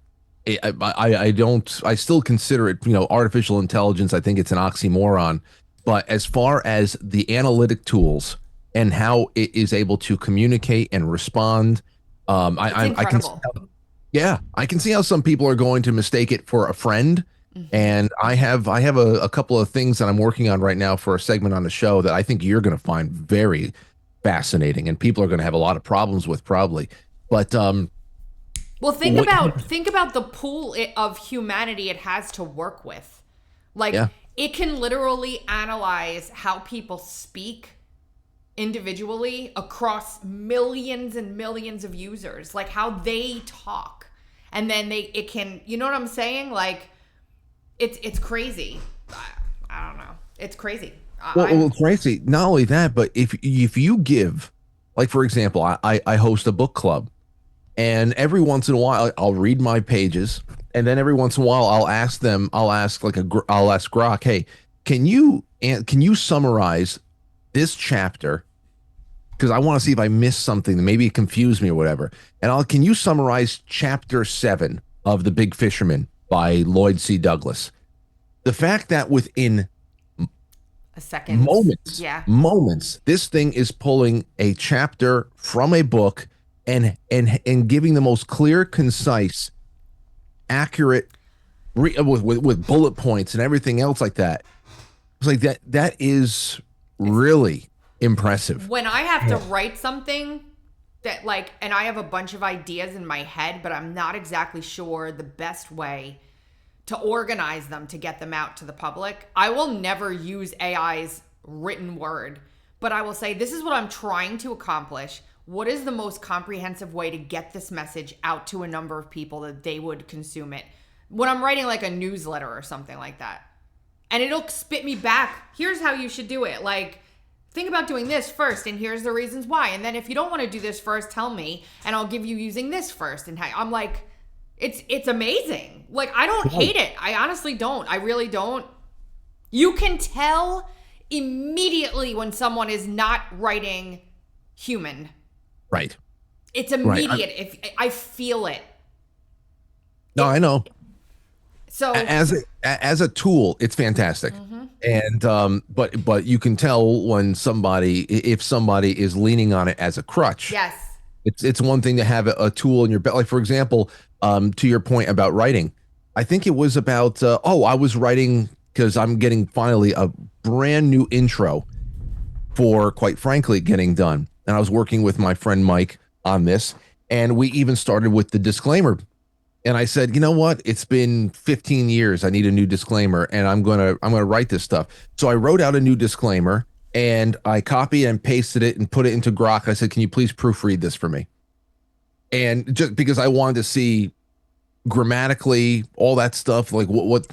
still consider it, artificial intelligence. I think it's an oxymoron. But as far as the analytic tools and how it is able to communicate and respond, I can see how some people are going to mistake it for a friend. Mm-hmm. And I have a couple of things that I'm working on right now for a segment on the show that I think you're going to find very fascinating, and people are going to have a lot of problems with probably. But well, think about the pool of humanity it has to work with. Like it can literally analyze how people speak individually across millions and millions of users, like how they talk, and then it can, you know what I'm saying? Like it's crazy. I don't know. It's crazy. Well, crazy. Not only that, but if you give, like for example, I host a book club, and every once in a while I'll read my pages, and then every once in a while I'll ask Grok, hey, can you summarize this chapter? Because I want to see if I missed something that maybe it confused me or whatever. And can you summarize chapter 7 of The Big Fisherman by Lloyd C. Douglas? The fact that within a second, moments, this thing is pulling a chapter from a book and giving the most clear, concise, accurate, with bullet points and everything else like that. It's like that is really impressive. When I have to write something that and I have a bunch of ideas in my head, but I'm not exactly sure the best way to organize them to get them out to the public, I will never use AI's written word, but I will say, this is what I'm trying to accomplish. What is the most comprehensive way to get this message out to a number of people that they would consume it? When I'm writing like a newsletter or something like that, and it'll spit me back, here's how you should do it. Like, think about doing this first, and here's the reasons why. And then if you don't want to do this first, tell me, and I'll give you using this first. And I'm like, It's amazing. Like, I don't hate it. I honestly don't. I really don't. You can tell immediately when someone is not writing human. Right. It's immediate. If I feel it. No, I know. So as a tool, it's fantastic. And but you can tell when if somebody is leaning on it as a crutch. Yes. It's one thing to have a tool in your belt. Like, for example, to your point about writing, I think it was about I was writing because I'm getting finally a brand new intro for, quite frankly, getting done. And I was working with my friend Mike on this, and we even started with the disclaimer. And I said, you know what? It's been 15 years. I need a new disclaimer, and I'm gonna write this stuff. So I wrote out a new disclaimer, and I copied and pasted it and put it into Grok. I said, can you please proofread this for me? And just because I wanted to see grammatically all that stuff, like what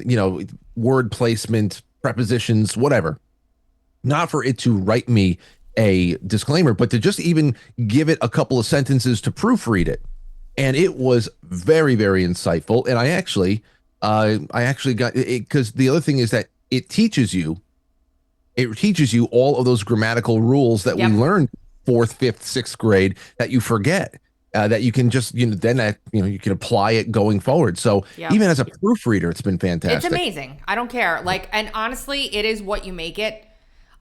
word placement, prepositions, whatever. Not for it to write me a disclaimer, but to just even give it a couple of sentences to proofread it. And it was very, very insightful. And I actually got it, because the other thing is that it teaches you all of those grammatical rules that we learned 4th, 5th, 6th grade that you forget, that you can just, you can apply it going forward. So even as a proofreader, it's been fantastic. It's amazing. I don't care. Like, and honestly, it is what you make it.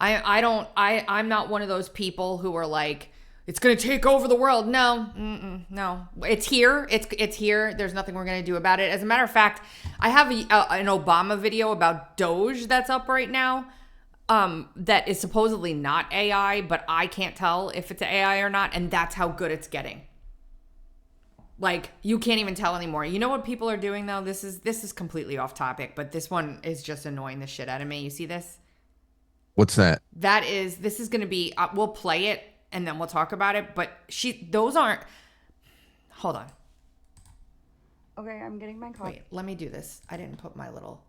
I'm not one of those people who are like, it's going to take over the world. No, no. It's here. It's here. There's nothing we're going to do about it. As a matter of fact, I have an Obama video about Doge that's up right now, that is supposedly not AI, but I can't tell if it's AI or not, and that's how good it's getting. Like, you can't even tell anymore. You know what people are doing, though? This is completely off topic, but this one is just annoying the shit out of me. You see this? What's that? This is going to be, we'll play it, and then we'll talk about it, but those aren't, hold on. Okay, I'm getting my coffee. Wait, let me do this. I didn't put my little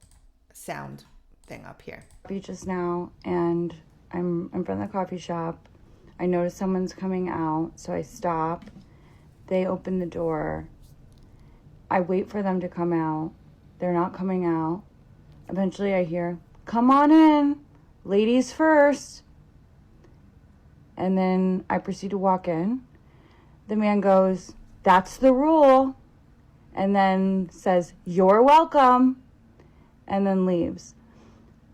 sound thing up here. Just now, and I'm in front of the coffee shop. I notice someone's coming out, so I stop. They open the door. I wait for them to come out. They're not coming out. Eventually I hear, come on in, ladies first. And then I proceed to walk in. The man goes, that's the rule. And then says, you're welcome. And then leaves.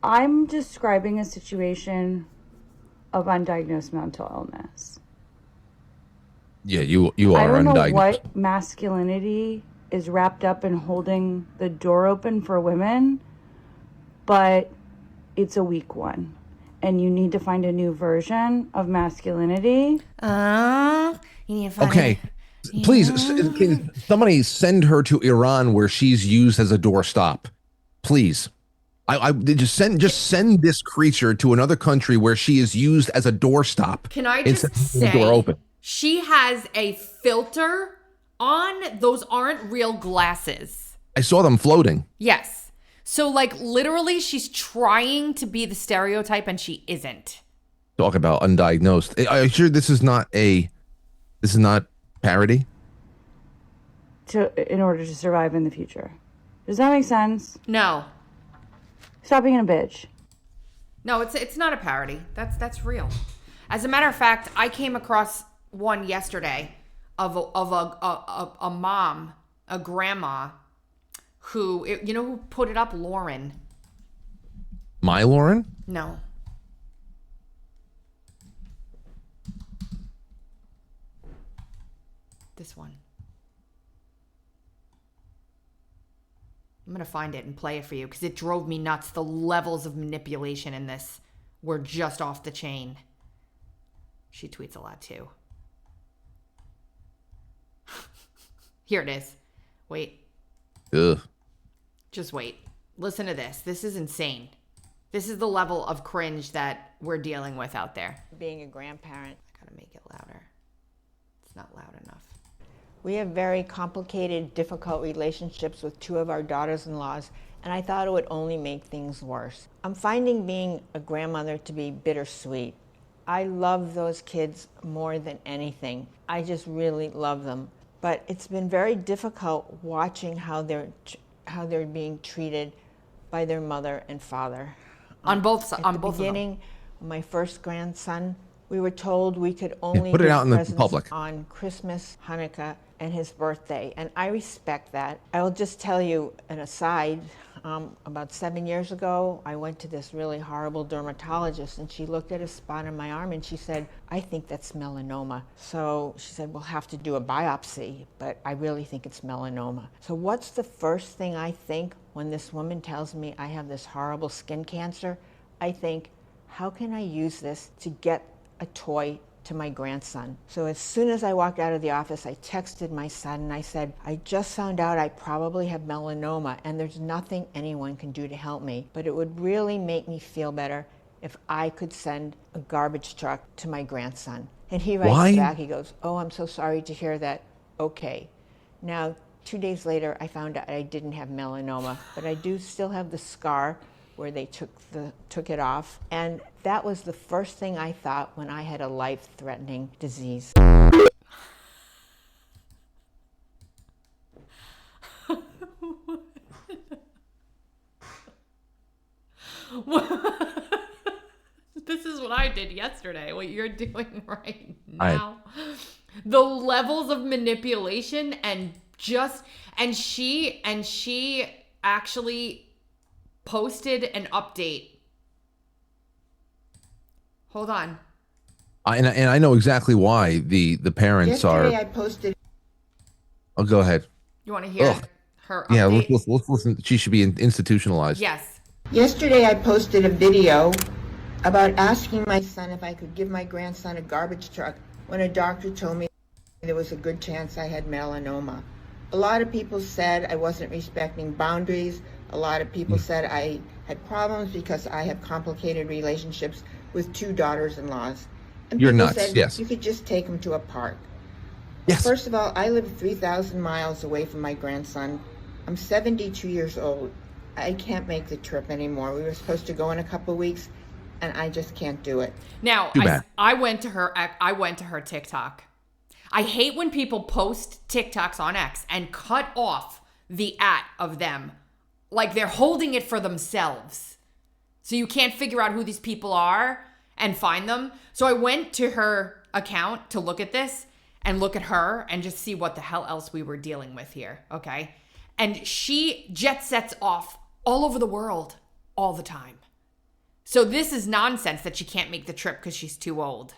I'm describing a situation of undiagnosed mental illness. Yeah, you are undiagnosed. I don't know what masculinity is wrapped up in holding the door open for women, but it's a weak one. And you need to find a new version of masculinity. You need to find Okay. Please, can somebody send her to Iran where she's used as a doorstop? Please. I just send this creature to another country where she is used as a doorstop. Can I just say, door open. She has a filter on. Those aren't real glasses. I saw them floating. Yes. So, like, literally, she's trying to be the stereotype, and she isn't. Talk about undiagnosed. Are you sure this is not parody? In order to survive in the future. Does that make sense? No. Stop being a bitch. No, it's not a parody. That's real. As a matter of fact, I came across one yesterday of a mom, a grandma, who put it up? Lauren. My Lauren? No. This one. I'm going to find it and play it for you because it drove me nuts. The levels of manipulation in this were just off the chain. She tweets a lot too. Here it is. Wait. Ugh. Just wait. Listen to this. This is insane. This is the level of cringe that we're dealing with out there. Being a grandparent. I gotta make it louder. It's not loud enough. We have very complicated, difficult relationships with two of our daughters-in-laws, and I thought it would only make things worse. I'm finding being a grandmother to be bittersweet. I love those kids more than anything. I just really love them. but it's been very difficult watching how they're being treated by their mother and father. On both At the beginning, my first grandson, we were told we could only put it give out in the presents public. on Christmas, Hanukkah, and his birthday, and I respect that. I will just tell you an aside. About 7 years ago, I went to this really horrible dermatologist, and she looked at a spot on my arm and she said, I think that's melanoma. So she said, we'll have to do a biopsy, but I really think it's melanoma. So what's the first thing I think when this woman tells me I have this horrible skin cancer? I think, how can I use this to get a toy to my grandson? So as soon as I walked out of the office, I texted my son and I said, I just found out I probably have melanoma and there's nothing anyone can do to help me, but it would really make me feel better if I could send a garbage truck to my grandson. And he writes back, he goes, oh, I'm so sorry to hear that. Okay. Now, 2 days later, I found out I didn't have melanoma, but I do still have the scar where they took it off. And that was the first thing I thought when I had a life-threatening disease. This is what I did yesterday, what you're doing right now. The levels of manipulation and she actually posted an update. Hold on. And I know exactly why the parents Yesterday are. I posted. Oh, go ahead. You want to hear her update? Yeah, let's listen. She should be institutionalized. Yes. Yesterday I posted a video about asking my son if I could give my grandson a garbage truck when a doctor told me there was a good chance I had melanoma. A lot of people said I wasn't respecting boundaries. A lot of people said I had problems because I have complicated relationships with 2 daughters-in-laws. And You're people nuts, said yes. you could just take them to a park. Yes. First of all, I live 3,000 miles away from my grandson. I'm 72 years old. I can't make the trip anymore. We were supposed to go in a couple of weeks, and I just can't do it. Now, I went to her TikTok. I hate when people post TikToks on X and cut off the @ of them. Like they're holding it for themselves. So you can't figure out who these people are and find them. So I went to her account to look at this and look at her and just see what the hell else we were dealing with here, okay? And she jet sets off all over the world all the time. So this is nonsense that she can't make the trip because she's too old.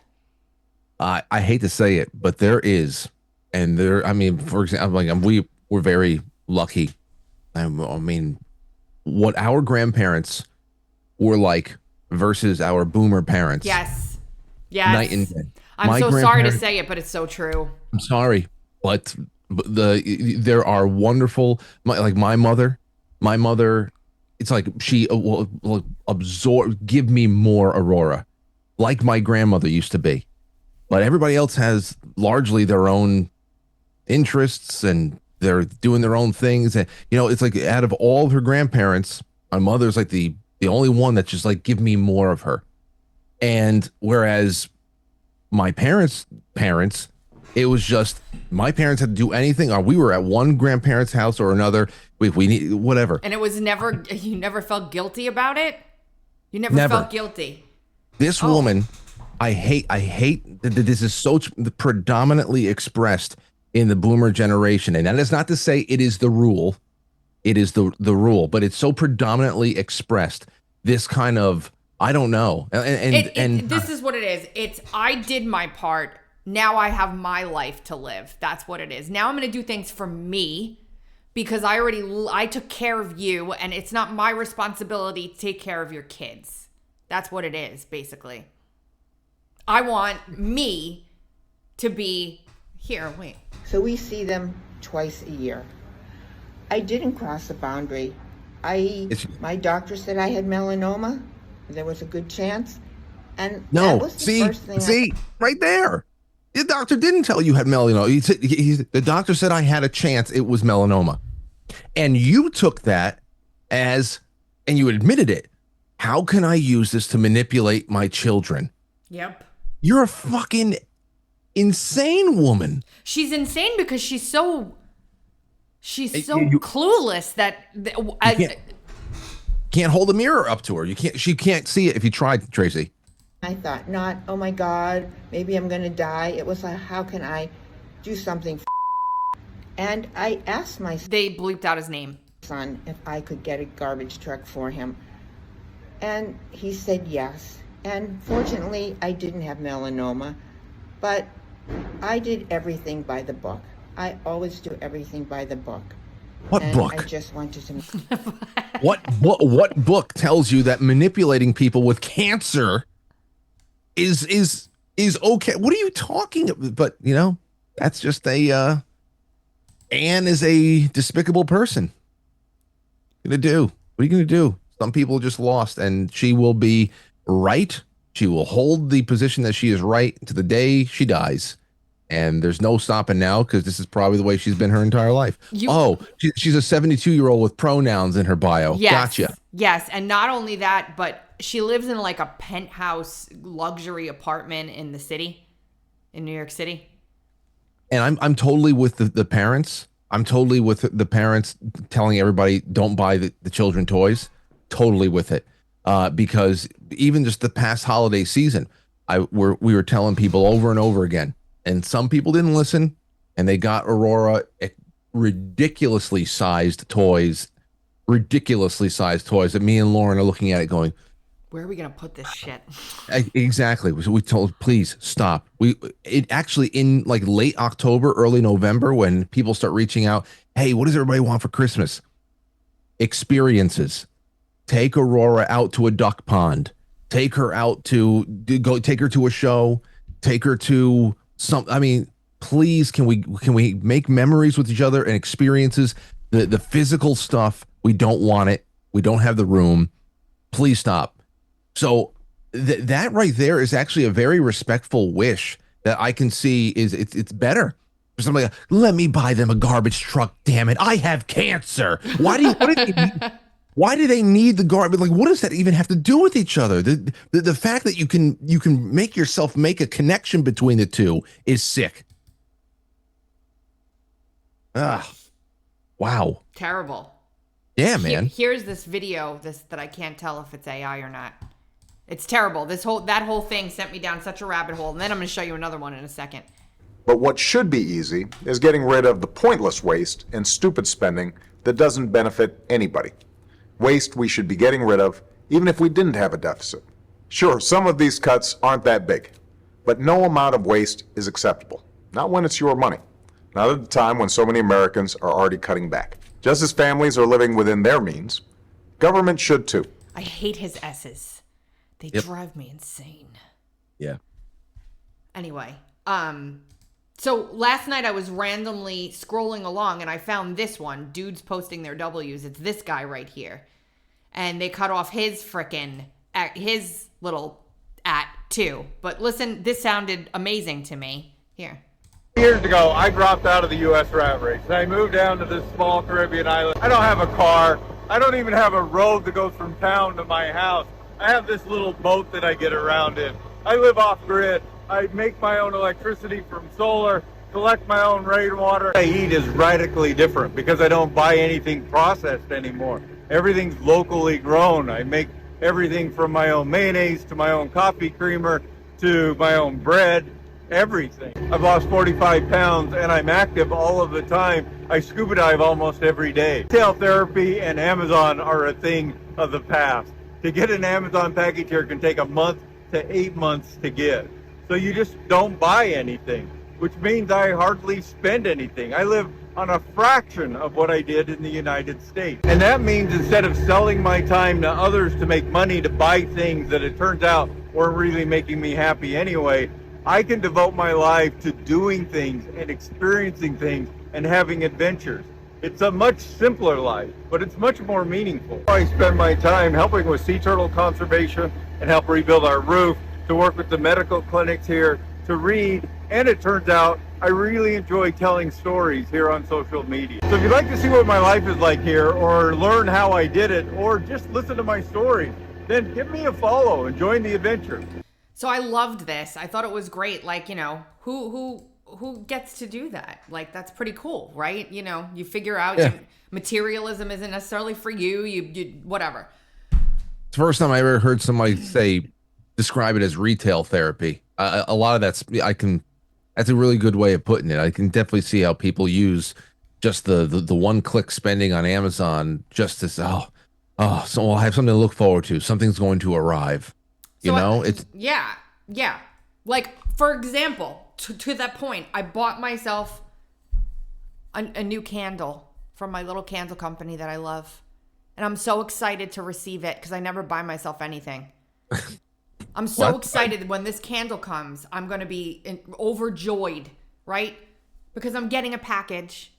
I hate to say it, but there is, and there. I mean, for example, we're very lucky. I mean, what our grandparents were like versus our boomer parents. Yes. Night and day. I'm so sorry to say it, but it's so true. I'm sorry, but there are wonderful. My mother. It's like she will give me more Aurora, like my grandmother used to be. But everybody else has largely their own interests and they're doing their own things. And, it's like out of all her grandparents, my mother's like the only one that's just like, give me more of her. And whereas my parents, it was just my parents had to do anything, or we were at one grandparent's house or another. We need whatever. And it was you never felt guilty about it? You never felt guilty. This woman, I hate that this is so predominantly expressed in the boomer generation. And that is not to say it is the rule. It is the rule, but it's so predominantly expressed. This kind of, I don't know. And this is what it is. It's, I did my part. Now I have my life to live. That's what it is. Now I'm going to do things for me because I took care of you and it's not my responsibility to take care of your kids. That's what it is, basically. I want me to be here. Wait. So we see them twice a year. I didn't cross a boundary. My doctor said I had melanoma. There was a good chance. And that was the first thing right there. The doctor didn't tell you had melanoma. The doctor said I had a chance. It was melanoma. And you took that and you admitted it. How can I use this to manipulate my children? Yep. You're a fucking insane woman. She's insane because she's so clueless that can't hold a mirror up to her. She can't see it if you tried, Tracy. I thought not, oh my God, maybe I'm gonna die. It was like, how can I do something? And I asked my they bleeped out his name. Son if I could get a garbage truck for him. And he said yes. And fortunately, I didn't have melanoma, but I did everything by the book. I always do everything by the book. What book? I just wanted to. What book tells you that manipulating people with cancer is okay? What are you talking about? But that's just Anne is a despicable person. What are you gonna do? Some people just lost, and she will be right. She will hold the position that she is right to the day she dies. And there's no stopping now because this is probably the way she's been her entire life. She's a 72-year-old with pronouns in her bio. Yes, Gotcha. Yes, and not only that, but she lives in like a penthouse luxury apartment in the city, in New York City. And I'm totally with the parents. I'm totally with the parents telling everybody don't buy the children toys. Totally with it. Because even just the past holiday season, we were telling people over and over again. And some people didn't listen, and they got Aurora ridiculously sized toys that me and Lauren are looking at it going, where are we going to put this shit? Exactly. So we told, please stop. It actually in like late October, early November, when people start reaching out, hey, what does everybody want for Christmas? Experiences. Take Aurora out to a duck pond. Take her out to take her to a show. Take her to please, can we make memories with each other and experiences? The physical stuff, we don't want it. We don't have the room. Please stop. So that right there is actually a very respectful wish that I can see it's better for somebody. Let me buy them a garbage truck. Damn it. I have cancer. Why do they need the garbage? Like, what does that even have to do with each other? The fact that you can make yourself make a connection between the two is sick. Wow. Terrible. Yeah, man. Here's this video that I can't tell if it's AI or not. It's terrible. That whole thing sent me down such a rabbit hole, and then I'm going to show you another one in a second. But what should be easy is getting rid of the pointless waste and stupid spending that doesn't benefit anybody. Waste we should be getting rid of, even if we didn't have a deficit. Sure, some of these cuts aren't that big, but no amount of waste is acceptable. Not when it's your money. Not at a time when so many Americans are already cutting back. Just as families are living within their means, government should too. I hate his S's. They drive me insane. Yeah. Anyway, so last night I was randomly scrolling along and I found this one. Dudes posting their W's. It's this guy right here. And they cut off his his little too. But listen, this sounded amazing to me. Here. Years ago, I dropped out of the U.S. rat race. I moved down to this small Caribbean island. I don't have a car. I don't even have a road that goes from town to my house. I have this little boat that I get around in. I live off grid. I make my own electricity from solar, collect my own rainwater. What I eat is radically different because I don't buy anything processed anymore. Everything's locally grown. I make everything from my own mayonnaise to my own coffee creamer to my own bread, everything. I've lost 45 pounds and I'm active all of the time. I scuba dive almost every day. Retail therapy and Amazon are a thing of the past. To get an Amazon package here can take a month to 8 months to get. So you just don't buy anything, which means I hardly spend anything. I live on a fraction of what I did in the United States. And that means instead of selling my time to others to make money to buy things that it turns out weren't really making me happy anyway, I can devote my life to doing things and experiencing things and having adventures. It's a much simpler life, but it's much more meaningful. I spend my time helping with sea turtle conservation and help rebuild our roof, to work with the medical clinics here, to read, and it turns out I really enjoy telling stories here on social media. So if you'd like to see what my life is like here, or learn how I did it, or just listen to my stories, then give me a follow and join the adventure. So I loved this. I thought it was great. Like, you know, who gets to do that? Like, that's pretty cool, right? You know, you figure out materialism isn't necessarily for you. You whatever. It's the first time I ever heard somebody describe it as retail therapy. A lot of that's a really good way of putting it. I can definitely see how people use just the one-click spending on Amazon just as so I'll have something to look forward to. Something's going to arrive. It's yeah. Like, for example, to that point, I bought myself a new candle from my little candle company that I love. And I'm so excited to receive it because I never buy myself anything. I'm so excited when this candle comes. I'm going to be overjoyed, right? Because I'm getting a package.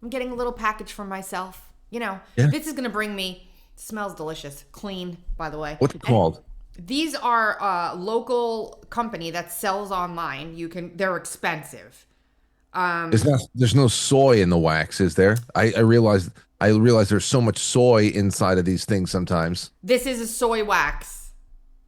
I'm getting a little package for myself. You know, This is going to bring me, smells delicious, clean, by the way. What's it called? These are a local company that sells online. They're expensive. There's no soy in the wax, is there? I realize there's so much soy inside of these things sometimes. This is a soy wax.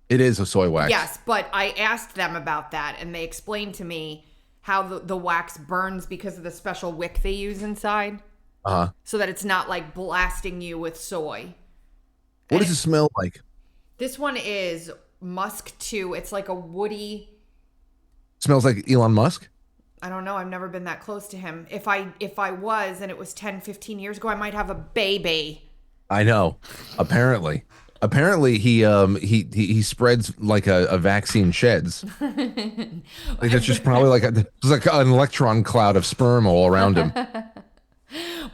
It is a soy wax. Yes, but I asked them about that, and they explained to me how the wax burns because of the special wick they use inside. Uh-huh. So that it's not like blasting you with soy. What does it smell like? This one is musk too. It's like a woody. Smells like Elon Musk? I don't know. I've never been that close to him. If I was, and it was 10, 15 years ago, I might have a baby. I know. Apparently he spreads like a vaccine sheds. Like that's just probably like an electron cloud of sperm all around him.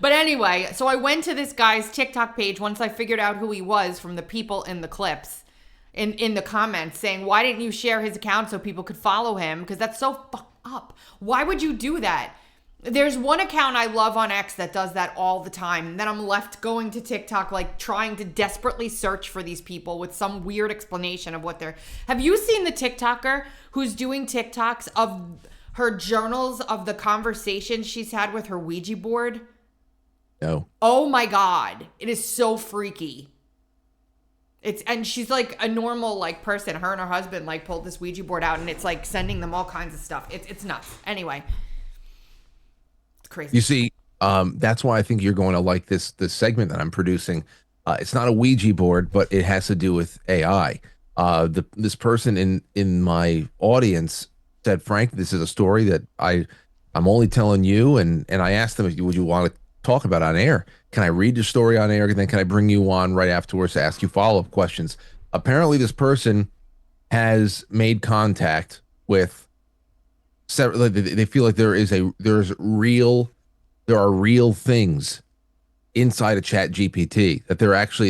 But anyway, so I went to this guy's TikTok page once I figured out who he was from the people in the clips, in the comments saying, why didn't you share his account so people could follow him? Because that's so fucked up. Why would you do that? There's one account I love on X that does that all the time. And then I'm left going to TikTok, like trying to desperately search for these people with some weird explanation of what they're... Have you seen the TikToker who's doing TikToks of her journals of the conversations she's had with her Ouija board? No. Oh my God. It is so freaky. And she's like a normal like person. Her and her husband like pulled this Ouija board out and it's like sending them all kinds of stuff. It's nuts. Anyway. It's crazy. You see, that's why I think you're going to like this segment that I'm producing. It's not a Ouija board, but it has to do with AI. This person in my audience said, Frank, this is a story that I'm only telling you. And I asked them, would you want to talk about on air? Can I read the story on air? And then can I bring you on right afterwards to ask you follow-up questions? Apparently this person has made contact with several. They feel like there are real things inside of Chat GPT, that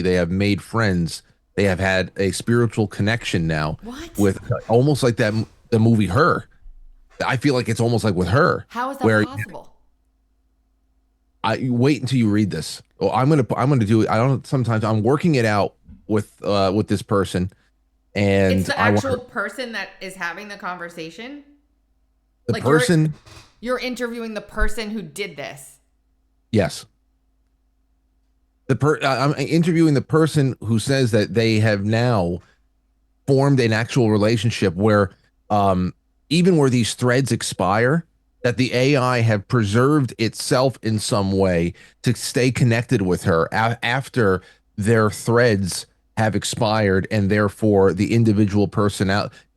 they have made friends. They have had a spiritual connection now. What? With almost like the movie Her. I feel like it's almost like with Her. How is that possible? I wait until you read this. Well, I'm gonna do it. Sometimes I'm working it out with this person, and it's the actual person that is having the conversation. The like person you're interviewing the person who did this. Yes. I'm interviewing the person who says that they have now formed an actual relationship where, even where these threads expire, that the AI have preserved itself in some way to stay connected with her after their threads have expired, and therefore the individual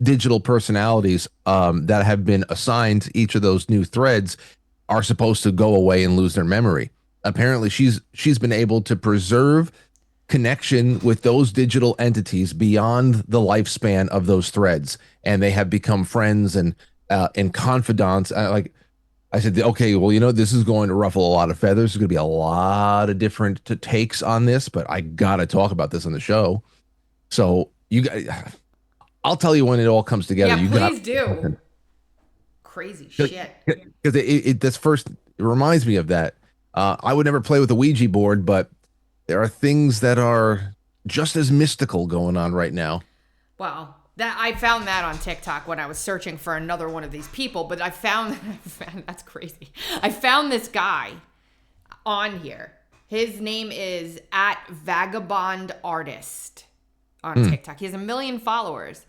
digital personalities that have been assigned to each of those new threads are supposed to go away and lose their memory. Apparently, she's been able to preserve connection with those digital entities beyond the lifespan of those threads, and they have become friends and confidants. Like I said, okay, well, this is going to ruffle a lot of feathers. There's going to be a lot of different takes on this, but I got to talk about this on the show. So I'll tell you when it all comes together. Yeah, please do. Crazy shit. Because it reminds me of that. I would never play with a Ouija board, but there are things that are just as mystical going on right now. Wow. I found that on TikTok when I was searching for another one of these people, but I found that's crazy. I found this guy on here. His name is @vagabondartist on TikTok. He has 1 million followers,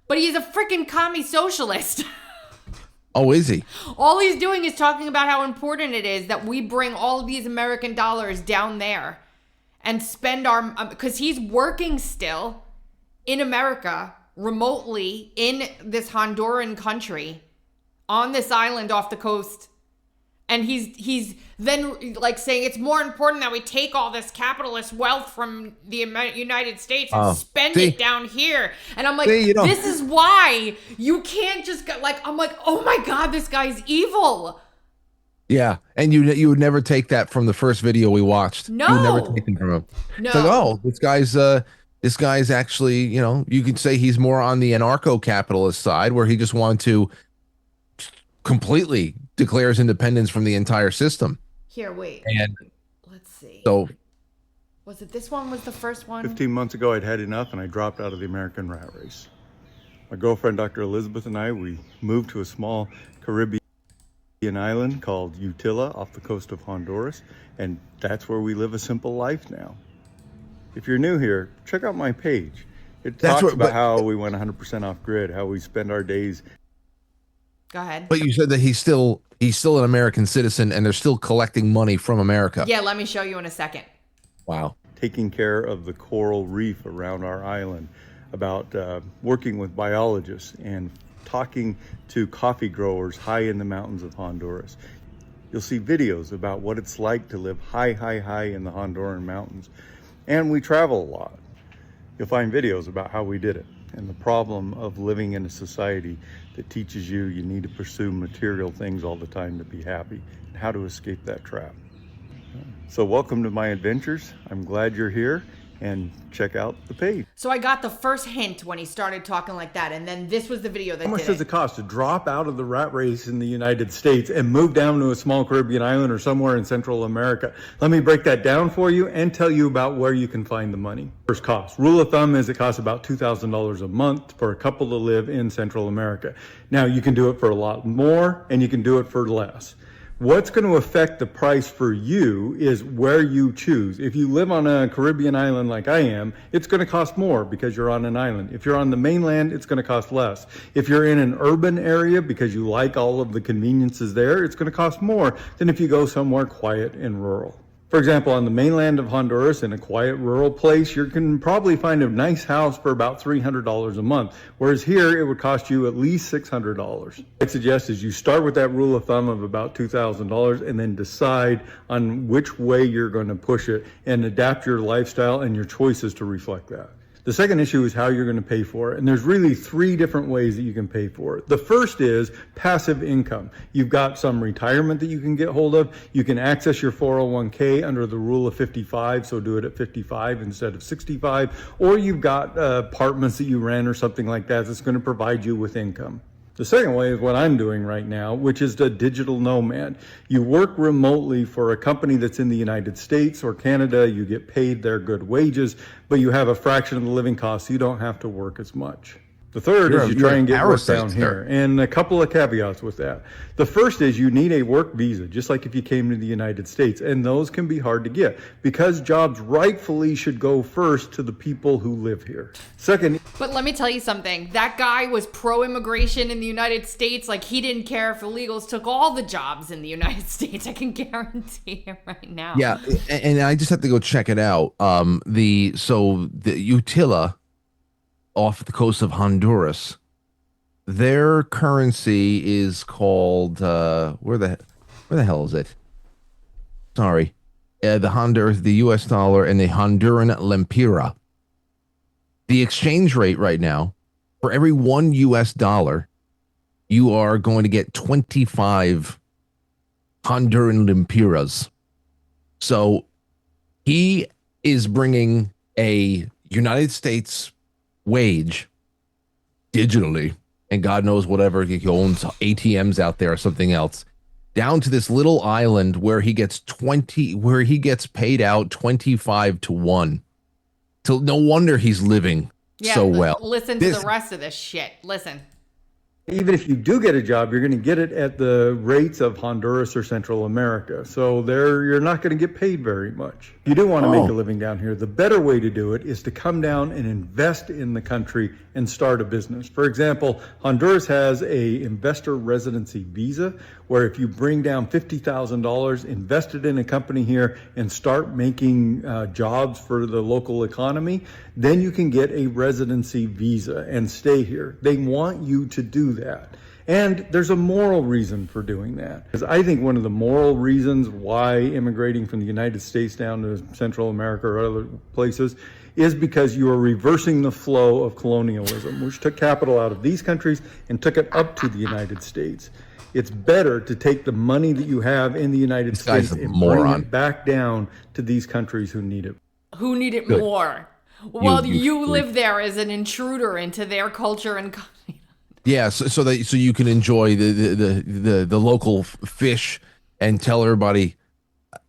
But he's a freaking commie socialist. Oh, is he? All he's doing is talking about how important it is that we bring all of these American dollars down there and spend our, because he's working still in America, remotely in this Honduran country, on this island off the coast. And he's then like saying it's more important that we take all this capitalist wealth from the United States and spend it down here. And I'm like, this is why you can't just go, like, I'm like, oh my God, this guy's evil. Yeah, and you would never take that from the first video we watched. No, you would never take it from him. No, it's like, oh, this guy's actually, you know, you could say he's more on the anarcho-capitalist side, where he just wanted to completely declare his independence from the entire system. Here, wait. And let's see. So, was it this one? Was the first one? 15 months ago, I'd had enough, and I dropped out of the American rat race. My girlfriend, Dr. Elizabeth, and I, we moved to a small Caribbean island called Utila off the coast of Honduras, and that's where we live a simple life now. If you're new here, check out my page. It talks about how we went 100% off grid, how we spend our days. Go ahead. But you said that he's still an American citizen, and they're still collecting money from America. Yeah, let me show you in a second. Wow. Taking care of the coral reef around our island, about working with biologists and talking to coffee growers high in the mountains of Honduras. You'll see videos about what it's like to live high in the Honduran mountains. And we travel a lot. You'll find videos about how we did it and the problem of living in a society that teaches you need to pursue material things all the time to be happy, and how to escape that trap. So welcome to my adventures. I'm glad you're here, and check out the page. So I got the first hint when he started talking like that, and then this was the video that How much does it cost to drop out of the rat race in the United States and move down to a small Caribbean island or somewhere in Central America? Let me break that down for you and tell you about where you can find the money. First cost. Rule of thumb is it costs about $2,000 a month for a couple to live in Central America. Now, you can do it for a lot more, and you can do it for less. What's going to affect the price for you is where you choose. If you live on a Caribbean island like I am, it's going to cost more because you're on an island. If you're on the mainland, it's going to cost less. If you're in an urban area because you like all of the conveniences there, it's going to cost more than if you go somewhere quiet and rural. For example, on the mainland of Honduras, in a quiet rural place, you can probably find a nice house for about $300 a month, whereas here it would cost you at least $600. What I suggest is you start with that rule of thumb of about $2,000 and then decide on which way you're going to push it and adapt your lifestyle and your choices to reflect that. The second issue is how you're going to pay for it. And there's really 3 different ways that you can pay for it. The first is passive income. You've got some retirement that you can get hold of. You can access your 401k under the rule of 55, so do it at 55 instead of 65. Or you've got apartments that you rent or something like that that's going to provide you with income. The second way is what I'm doing right now, which is the digital nomad. You work remotely for a company that's in the United States or Canada. You get paid their good wages, but you have a fraction of the living costs. So you don't have to work as much. The third is you try and get work down here. And a couple of caveats with that. The first is you need a work visa, just like if you came to the United States. And those can be hard to get because jobs rightfully should go first to the people who live here. Second. But let me tell you something. That guy was pro-immigration in the United States. Like, he didn't care if illegals took all the jobs in the United States. I can guarantee it right now. Yeah, and I just have to go check it out. The Utila off the coast of Honduras, their currency is called where the hell is it? Sorry, the U.S. dollar and the Honduran lempira. The exchange rate right now, for every $1 US, you are going to get 25 Honduran lempiras. So he is bringing a United States wage digitally, and God knows whatever he owns ATMs out there or something else, down to this little island where he gets paid out 25 to 1. So no wonder he's living so well. Listen to the rest of this shit. Listen. Even if you do get a job, you're going to get it at the rates of Honduras or Central America. So there, you're not going to get paid very much. If you do want to make a living down here, the better way to do it is to come down and invest in the country and start a business. For example, Honduras has a investor residency visa where if you bring down $50,000, invest it in a company here and start making jobs for the local economy, then you can get a residency visa and stay here. They want you to do that. And there's a moral reason for doing that. Because I think one of the moral reasons why immigrating from the United States down to Central America or other places is because you are reversing the flow of colonialism, which took capital out of these countries and took it up to the United States. It's better to take the money that you have in the United States and bring it back down to these countries who need it. Who need it more? Well, you live there as an intruder into their culture and yeah, so you can enjoy the local fish and tell everybody.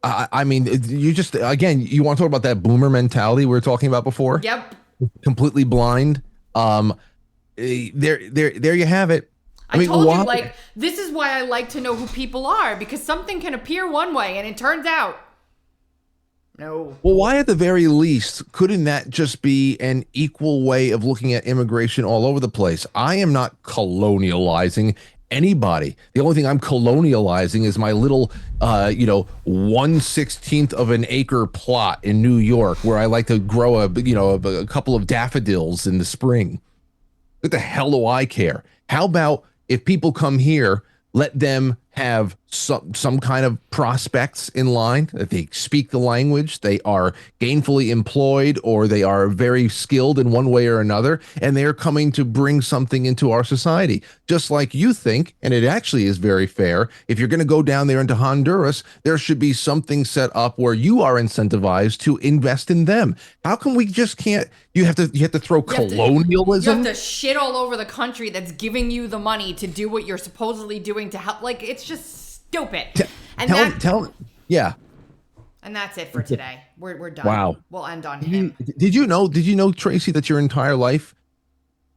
I mean, you just again, you want to talk about that boomer mentality we were talking about before? Yep. Completely blind. There you have it. I told you, like, this is why I like to know who people are, because something can appear one way and it turns out no. Well, why at the very least couldn't that just be an equal way of looking at immigration all over the place? I am not colonializing anybody. The only thing I'm colonializing is my little 1/16 of an acre plot in New York where I like to grow a couple of daffodils in the spring. What the hell do I care? How about if people come here, let them have some kind of prospects in line, that they speak the language, they are gainfully employed, or they are very skilled in one way or another, and they're coming to bring something into our society. Just like you think, and it actually is very fair, if you're going to go down there into Honduras, there should be something set up where you are incentivized to invest in them. How come we just can't? You have to throw colonialism. You have to shit all over the country that's giving you the money to do what you're supposedly doing to help. Like, it's just stupid. Yeah. And that's it for today. We're done. Wow. We'll end on him. Did you know, Tracy, that your entire life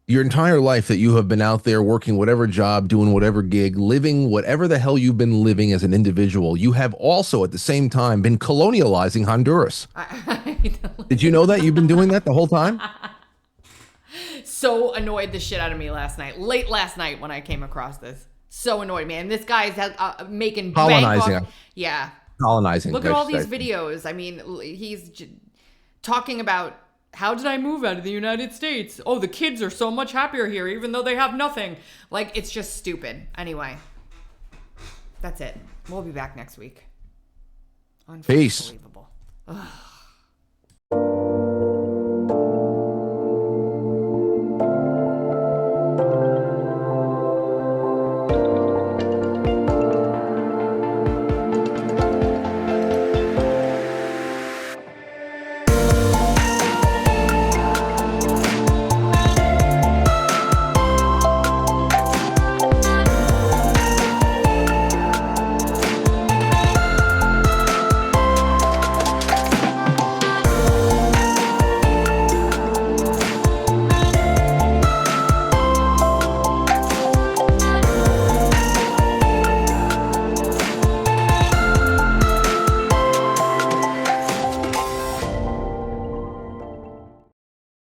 that you have been out there working whatever job, doing whatever gig, living whatever the hell you've been living as an individual, you have also at the same time been colonializing Honduras. Did you know that? You've been doing that the whole time? So annoyed the shit out of me late last night when I came across this. So annoyed, man. This guy's making colonizing. Bank off, yeah. Colonizing. Look at all these videos. I mean, he's talking about, how did I move out of the United States? Oh, the kids are so much happier here, even though they have nothing. Like, it's just stupid. Anyway, that's it. We'll be back next week. Peace. Unbelievable. Ugh.